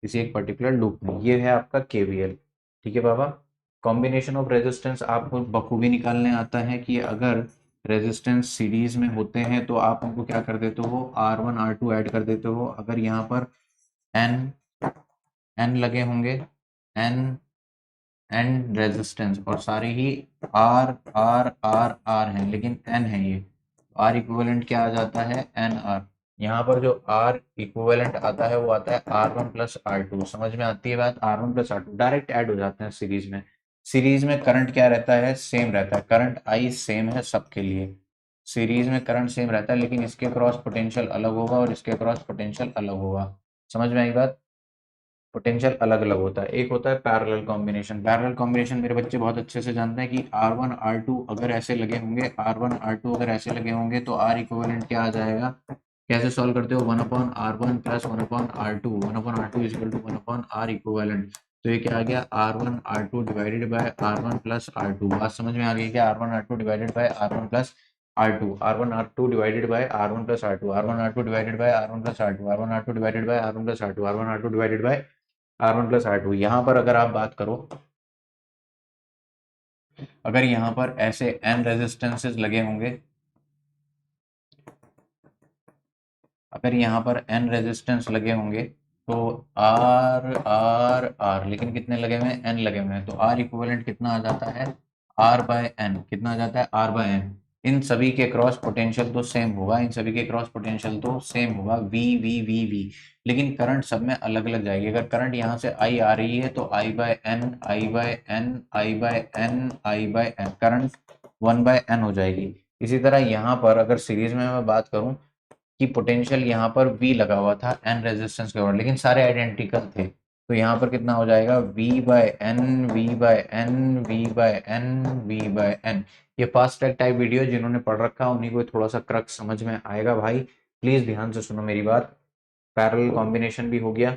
किसी एक पर्टिकुलर लूप में। ये है आपका केवीएल। ठीक है बाबा। कॉम्बिनेशन ऑफ रेजिस्टेंस आपको बखूबी निकालने आता है कि अगर रेजिस्टेंस सीरीज में होते हैं तो आप उनको क्या कर देते हो? R1 R2 ऐड कर देते हो। अगर यहाँ पर एन एन लगे होंगे, एन एन रेजिस्टेंस, और सारे ही आर आर आर आर हैं, लेकिन एन है ये, आर इक्विवेलेंट क्या आ जाता है? N R. यहाँ पर जो आर इक्विवेलेंट आता है वो आता है R1 प्लस R2। समझ में आती है बात? R1 plus R2 direct add हो जाते हैं सीरीज में। सीरीज में करंट क्या रहता है? सेम रहता है। करंट आई सेम है सबके लिए। सीरीज में करंट सेम रहता है, लेकिन इसके क्रॉस पोटेंशियल अलग होगा और इसके क्रॉस पोटेंशियल अलग होगा। समझ में आई बात? पोटेंशियल अलग अलग होता है। एक होता है पैरेलल कॉम्बिनेशन। पैरेलल कॉम्बिनेशन मेरे बच्चे बहुत अच्छे से जानते हैं कि R1 R2 अगर ऐसे लगे होंगे, R1 R2 अगर ऐसे लगे होंगे तो R इक्विवेलेंट क्या आ जाएगा? कैसे सॉल्व करते हो? 1/R1 plus 1/R2, 1/R2 is equal to 1/R equivalent. तो ये क्या आ गया, R1 R2 divided by R1 plus R2। बात समझ में आ गई क्या, R1 R2 divided by R1 plus R2, R1 R2 divided by R1 plus R2, R1 R2 divided by R1 plus R2, R1 R2 divided by R1 plus R2, R1R2 divided by R1 plus R2। यहाँ पर अगर आप बात करो, अगर यहाँ पर ऐसे n रेजिस्टेंसेस लगे होंगे, अगर यहाँ पर n रेजिस्टेंस लगे होंगे तो R लेकिन कितने लगे हुए हैं, n लगे हुए हैं, तो R इक्विवेलेंट कितना आ जाता है, R बाय n। कितना आ जाता है, R बाय n। इन सभी के क्रॉस पोटेंशियल तो सेम होगा, इन सभी के क्रॉस पोटेंशियल तो सेम होगा, V। लेकिन करंट सब में अलग अलग जाएगी। अगर करंट यहाँ से I आ रही है तो I by n, I by n, I by n, I by n, current 1/n हो जाएगी। इसी तरह यहाँ पर अगर सीरीज में मैं बात करूं कि पोटेंशियल यहाँ पर V लगा हुआ था n रेजिस्टेंस के ऊपर, लेकिन सारे आइडेंटिकल थे, तो यहाँ पर कितना हो जाएगा, V/n, V/n, V/n, V/n। ये फास्ट ट्रैक टाइप वीडियो जिन्होंने पढ़ रखा उन्हीं को थोड़ा सा क्रक्स समझ में आएगा भाई, प्लीज ध्यान से सुनो मेरी बात। पैरेलल कॉम्बिनेशन भी हो गया।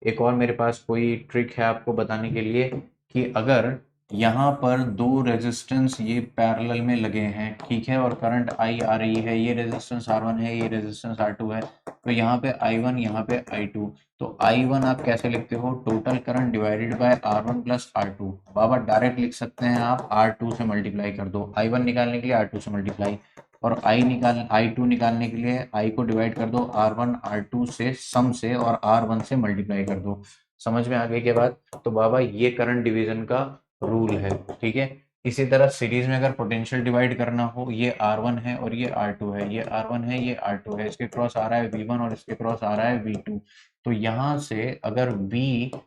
एक और मेरे पास कोई ट्रिक है आपको बताने के लिए कि अगर यहाँ पर दो रेजिस्टेंस ये पैरेलल में लगे हैं, ठीक है, और करंट I आ रही है, ये रेजिस्टेंस R1 है, ये रेजिस्टेंस R2 है, तो यहाँ पे I1, यहाँ पे I2। तो I1 आप कैसे लिखते हो, total current divided by R1 plus R2। Baba direct लिख सकते हैं आप, R2 से मल्टीप्लाई कर दो, I1 निकालने के लिए R2 से मल्टीप्लाई, और I2 निकालने के लिए I को डिवाइड कर दो R1 R2 से सम से, और R1 से मल्टीप्लाई कर दो। समझ में आ गई के बाद, तो बाबा ये करंट डिवीजन का रूल है, ठीक है। इसी तरह सीरीज में अगर पोटेंशियल डिवाइड करना हो, ये R1 है और ये R2 है, ये R1 है, ये R2 है, इसके क्रॉस आ रहा है V1 और इसके क्रॉस आ रहा है V2। तो यहाँ से अगर V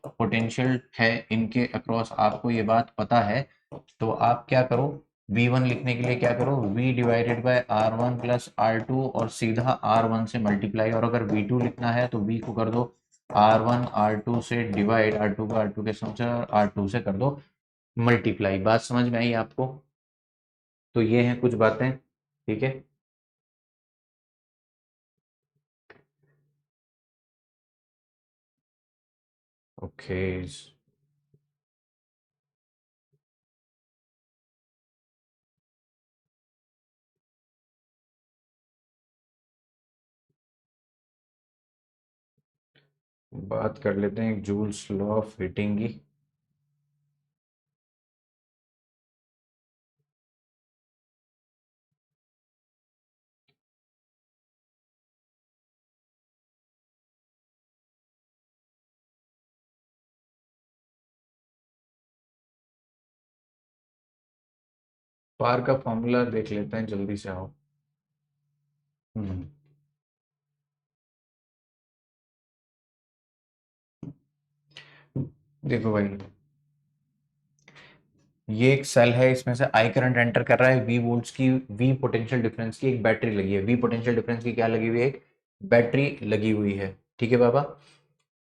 पोटेंशियल है इनके अक्रॉस, आपको ये बात पता है, तो आप क्या करो, V1 लिखने के लिए क्या करो, V divided by R1 plus R2 और सीधा R1 से मल्टीप्लाई, और अगर V2 लिखना है तो V को कर दो R1 R2 से डिवाइड, R2 को R2 के सम से और R2 से कर दो मल्टीप्लाई। बात समझ में आई आपको, तो ये हैं कुछ बातें, ठीक है। ओके, बात कर लेते हैं जूल्स लॉ ऑफ हीटिंग की। पार का फॉर्मूला देख लेते हैं, जल्दी से आओ। हम्म, देखो भाई, ये एक सेल है, इसमें से आई करंट एंटर कर रहा है, वी वोल्ट्स की, वी पोटेंशियल डिफरेंस की एक बैटरी लगी है, वी पोटेंशियल डिफरेंस की क्या लगी हुई है, एक बैटरी लगी हुई है, ठीक है बाबा।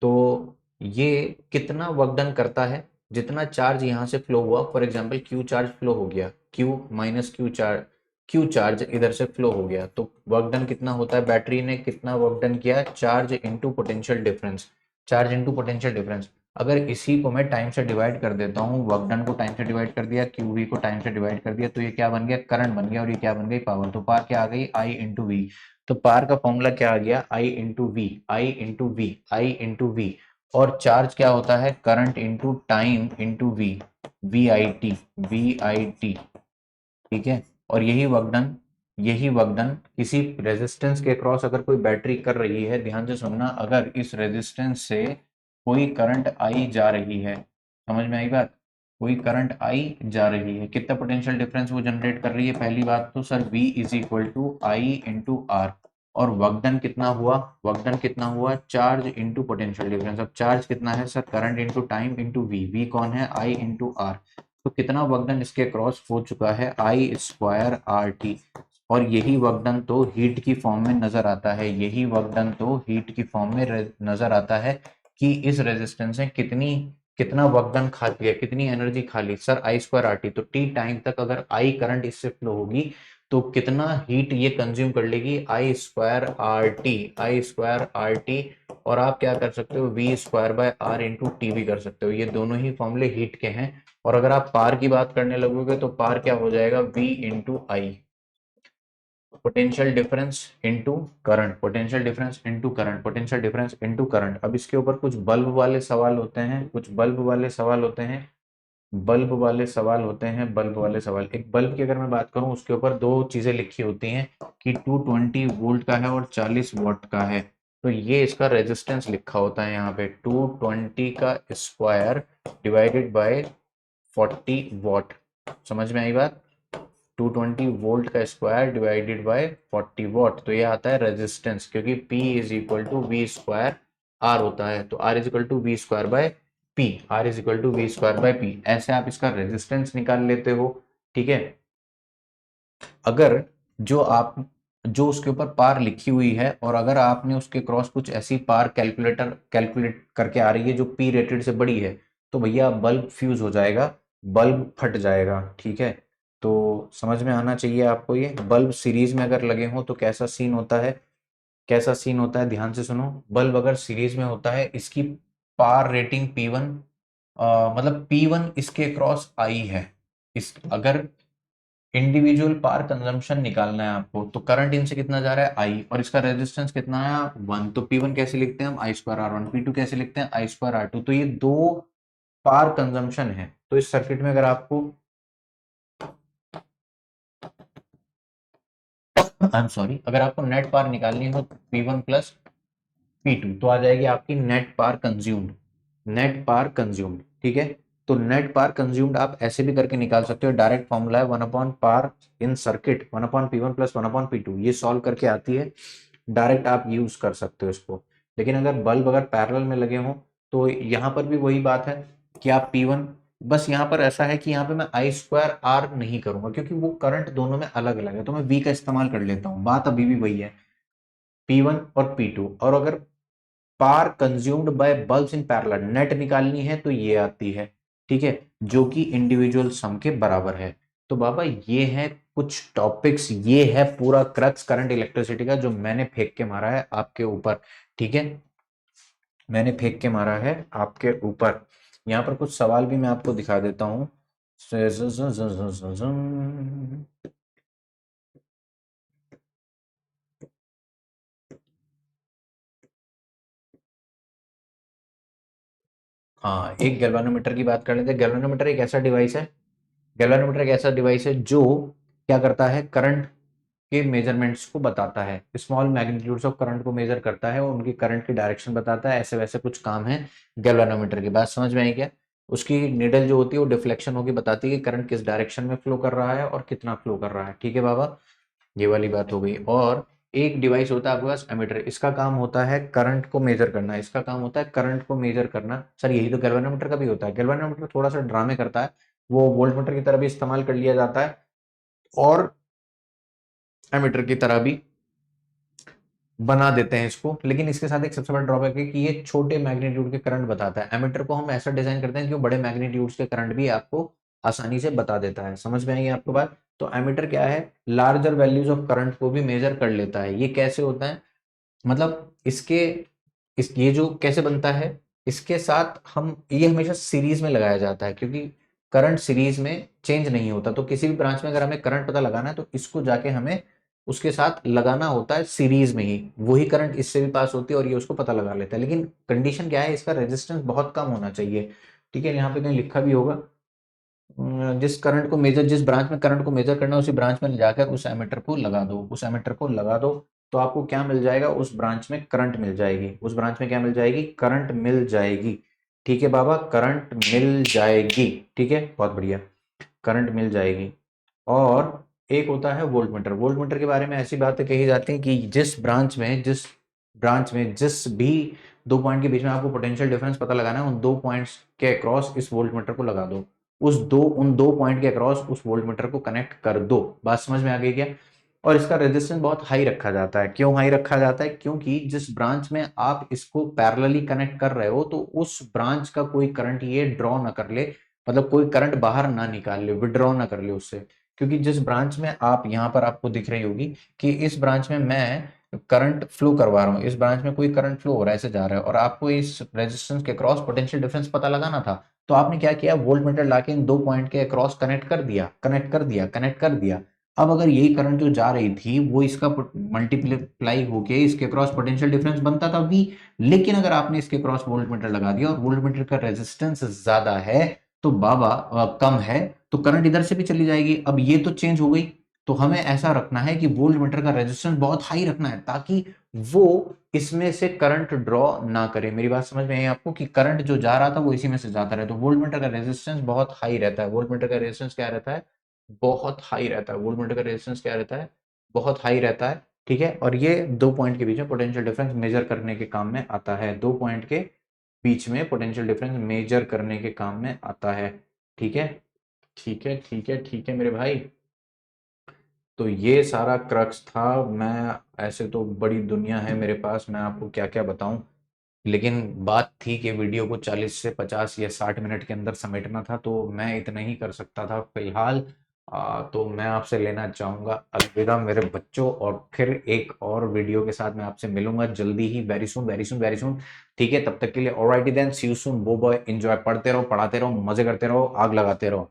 तो ये कितना वर्क डन करता है, जितना चार्ज यहाँ से फ्लो हुआ, for example Q charge flow हो गया, क्यू चार्ज इधर से फ्लो हो गया, तो वर्क डन कितना होता है, बैटरी ने कितना वर्क डन किया, charge into potential difference, charge into potential difference. अगर इसी को मैं टाइम से डिवाइड कर देता हूँ, वर्क डन को टाइम से डिवाइड कर दिया, क्यू वी को टाइम से डिवाइड कर दिया, तो ये क्या बन गया, करंट बन गया, और ये क्या बन गई, पावर। तो पावर क्या आ गई, आई इंटू वी। तो पावर का फॉर्मूला क्या आ गया, I into V, I into V, I into V. और चार्ज क्या होता है, current into time into V, V I T, V I T, ठीक है। और यही वर्क डन किसी रेजिस्टेंस के क्रॉस अगर कोई बैटरी कर रही है, ध्यान से सुनना, अगर इस रेजिस्टेंस से कोई करंट आई जा रही है, समझ में आई बात, कोई करंट आई जा रही है, कितना पोटेंशियल डिफरेंस वो जनरेट कर रही है, पहली बात तो sir V is equal to I into R, और वर्क डन कितना हुआ, वर्क डन कितना हुआ, चार्ज इंटू पोटेंशियल डिफरेंस। अब चार्ज कितना है sir, current into time into V कौन है, आई इंटू आर। तो कितना वर्क डन इसके क्रॉस हो चुका है, आई स्क्वायर आर टी। और यही वर्क डन तो हीट की फॉर्म में नजर आता है, यही वर्क डन तो हीट की फॉर्म में नजर आता है कि इस रेजिस्टेंस ने कितना वर्क डन खा लिया, कितनी एनर्जी खा ली सर, आई स्क्वायर आर टी। तो टी टाइम तक अगर आई करंट इससे फ्लो होगी तो कितना हीट ये कंज्यूम कर लेगी, I square R T, I square R T और आप क्या कर सकते हो, V square by R into T भी कर सकते हो। ये दोनों ही फॉर्मूले हीट के हैं। और अगर आप पार की बात करने लगोगे तो पार क्या हो जाएगा, V into I, potential difference into current, potential difference into current, potential difference into current. अब इसके ऊपर कुछ बल्ब वाले सवाल होते हैं, कुछ बल्ब वाले सवाल होते हैं, बल्ब वाले सवाल होते हैं, बल्ब वाले सवाल। एक बल्ब की अगर मैं बात करूं, उसके ऊपर दो चीजें लिखी होती हैं कि 220 वोल्ट का है और 40 वॉट का है। तो ये इसका रेजिस्टेंस लिखा होता है यहाँ पे, 220 का स्क्वायर डिवाइडेड बाय 40 वॉट। समझ में आई बात, 220 वोल्ट का स्क्वायर डिवाइडेड बाय 40 वॉट। तो ये आता है रेजिस्टेंस, क्योंकि P is equal to V square R होता है, तो R is equal to V square by P, R is equal to V square by P. ऐसे आप इसका रेजिस्टेंस निकाल लेते हो। ठीक है, अगर जो उसके ऊपर पार लिखी हुई है और अगर आपने उसके क्रॉस कुछ ऐसी पार कैलकुलेट करके आ रही है जो पी रेटेड से बड़ी है, तो भैया बल्ब फ्यूज हो जाएगा, बल्ब फट जाएगा। ठीक है, तो समझ में आना चाहिए आपको। ये बल्ब सीरीज में अगर लगे हों तो कैसा सीन होता है, कैसा सीन होता है, ध्यान से सुनो। बल्ब अगर सीरीज में होता है, इसकी पार रेटिंग P1, मतलब P1 इसके क्रॉस आई है। इस अगर इंडिविजुअल पार कंजम्पशन निकालना है आपको, तो करंट इनसे कितना जा रहा है, आई, और इसका रेजिस्टेंस कितना है, 1। तो P1 कैसे लिखते हैं हम, आई स्क्वायर R1, P2 कैसे लिखते हैं, आई स्क्वायर R2। तो ये दो पार कंजम्पशन है। तो इस सर्किट में अगर आपको, आई एम सॉरी, अगर आपको नेट पार निकालनी हो P1 प्लस P2, तो आ जाएगी आपकी नेट पार कंज्यूम्ड, नेट पार कंज्यूम्ड। ठीक है, तो नेट पार कंज्यूम्ड आप ऐसे भी करके निकाल सकते हो। डायरेक्ट फॉर्मूला है 1 upon power in circuit, 1 upon P1 plus 1 upon P2, ये सॉल्व करके आती है, डायरेक्ट आप यूज कर सकते हो इसको। लेकिन अगर बल्ब अगर पैरेलल में लगे हों, तो यहाँ पर भी वही बात है कि आप P1, बस यहाँ पर ऐसा है कि यहाँ पे मैं आई स्क्वायर आर नहीं करूंगा, क्योंकि वो करंट दोनों में अलग अलग है, तो मैं V का इस्तेमाल कर लेता हूँ। बात अभी भी वही है, P1 और P2। और अगर power consumed by bulbs in parallel net निकालनी है, तो ये आती है। ठीक है, जो कि इंडिविजुअल सम के बराबर है। तो बाबा ये है कुछ टॉपिक्स, ये है पूरा क्रक्स करंट इलेक्ट्रिसिटी का, जो मैंने फेंक के मारा है आपके ऊपर। ठीक है, मैंने फेंक के मारा है आपके ऊपर। यहाँ पर कुछ सवाल भी मैं आपको दिखा देता हूँ। हाँ, एक गैल्वेनोमीटर की बात कर लेते हैं। गैल्वेनोमीटर एक ऐसा डिवाइस है, गैल्वेनोमीटर एक ऐसा डिवाइस है जो क्या करता है, करंट के मेजरमेंट्स को बताता है, स्मॉल मैग्नीट्यूड्स ऑफ करंट को मेजर करता है और उनकी करंट की डायरेक्शन बताता है। ऐसे वैसे कुछ काम है गैल्वेनोमीटर की। बात समझ में आई क्या? उसकी निडल जो होती है वो डिफ्लेक्शन होगी, बताती है कि करंट किस डायरेक्शन में फ्लो कर रहा है और कितना फ्लो कर रहा है। ठीक है बाबा, ये वाली बात हो गई। और एक डिवाइस होता है आपके पास एमीटर, इसका काम होता है करंट को मेजर करना, इसका काम होता है करंट को मेजर करना। सर यही तो गैल्वेनोमीटर का भी होता है। गैल्वेनोमीटर थोड़ा सा ड्रामे करता है, वो वोल्टमीटर की तरह भी इस्तेमाल कर लिया जाता है और एमीटर की तरह भी बना देते हैं इसको। लेकिन इसके साथ एक सबसे बड़ा ड्रॉबैक है कि ये छोटे मैग्नीट्यूड के करंट बताता है। एमीटर को हम ऐसा डिजाइन करते हैं कि वो बड़े मैग्नीट्यूड्स के करंट भी आपको आसानी से बता देता है। समझ में आई आपको बात? तो एमीटर क्या है, लार्जर वैल्यूज ऑफ करंट को भी मेजर कर लेता है। ये कैसे होता है, मतलब ये जो कैसे बनता है, इसके साथ हम, ये हमेशा सीरीज में लगाया जाता है, क्योंकि करंट सीरीज में चेंज नहीं होता। तो किसी भी ब्रांच में अगर हमें करंट पता लगाना है, तो इसको जाके हमें उसके साथ लगाना होता है सीरीज में ही, वही करंट इससे भी पास होती है और ये उसको पता लगा लेता है। लेकिन कंडीशन क्या है, इसका रेजिस्टेंस बहुत कम होना चाहिए। ठीक है, यहाँ पे कहीं लिखा भी होगा, जिस ब्रांच में करंट को मेजर करना है, उसी ब्रांच में जाकर उस एमीटर को लगा दो, उस एमीटर को लगा दो, तो आपको क्या मिल जाएगा, उस ब्रांच में करंट मिल जाएगी। उस ब्रांच में क्या मिल जाएगी, करंट मिल जाएगी। ठीक है बाबा, करंट मिल जाएगी। ठीक है, बहुत बढ़िया, करंट मिल जाएगी। और एक होता है वोल्टमीटर। वोल्टमीटर के बारे में ऐसी बातें कही जाती हैं कि जिस भी दो पॉइंट के बीच में आपको पोटेंशियल डिफरेंस पता लगाना है, उन दो पॉइंट्स के अक्रॉस इस वोल्टमीटर को लगा दो, उन दो पॉइंट के अक्रॉस उस वोल्टमीटर को कनेक्ट कर दो। बात समझ में आ गई क्या? और इसका रेजिस्टेंस बहुत हाई रखा जाता है। क्यों हाई रखा जाता है? क्योंकि जिस ब्रांच में आप इसको पैरेलली कनेक्ट कर रहे हो, तो उस ब्रांच का कोई करंट ये ड्रॉ ना कर ले, मतलब कोई करंट बाहर ना निकाल ले, विड्रॉ ना कर ले उससे। क्योंकि जिस ब्रांच में आप, यहाँ पर आपको दिख रही होगी कि इस ब्रांच में मैं करंट फ्लो करवा रहा हूँ, इस ब्रांच में कोई करंट फ्लो हो रहा है, ऐसे जा रहा है, और आपको इस रेजिस्टेंस के क्रॉस पोटेंशियल डिफरेंस पता लगाना था, तो आपने क्या किया, वोल्ट मीटर लाके इन 2 पॉइंट के अक्रॉस कनेक्ट कर दिया, कनेक्ट कर दिया, कनेक्ट कर दिया। अब अगर यही करंट जो जा रही थी वो इसका मल्टीप्लाई होके इसके क्रॉस पोटेंशियल डिफरेंस बनता था V, लेकिन अगर आपने इसके क्रॉस वोल्ट मीटर लगा दिया और वोल्ट मीटर का रेजिस्टेंस ज्यादा है, तो बाबा कम है, तो करंट इधर से भी चली जाएगी। अब ये तो चेंज हो गई, तो हमें ऐसा रखना है कि वोल्ट मीटर का रेजिस्टेंस बहुत हाई रखना है, ताकि वो इसमें से करंट ड्रॉ ना करे। मेरी बात समझ में आई आपको, कि करंट जो जा रहा था वो इसी में से जाता रहे, तो वोल्ट मीटर का रेजिस्टेंस बहुत हाई रहता है। वोल्ट मीटर का रेजिस्टेंस क्या रहता है, बहुत हाई रहता है। वोल्ट मीटर का रेजिस्टेंस क्या रहता है, बहुत हाई रहता है। ठीक है, और ये 2 पॉइंट के बीच में पोटेंशियल डिफरेंस मेजर करने के काम में आता है। 2 पॉइंट के बीच में पोटेंशियल डिफरेंस मेजर करने के काम में आता है। ठीक है, ठीक है, ठीक है, ठीक है मेरे भाई। तो ये सारा क्रक्स था। मैं ऐसे तो बड़ी दुनिया है मेरे पास, मैं आपको क्या क्या बताऊं, लेकिन बात थी कि वीडियो को 40 से 50 या 60 मिनट के अंदर समेटना था, तो मैं इतना ही कर सकता था फिलहाल। तो मैं आपसे लेना चाहूंगा अलविदा मेरे बच्चों, और फिर एक और वीडियो के साथ मैं आपसे मिलूंगा जल्दी ही, very soon, very soon, very soon. ठीक है, तब तक के लिए alrighty then, see you soon, वो बॉय, एंजॉय, पढ़ते रहो, पढ़ाते रहो, मजे करते रहो, आग लगाते रहो।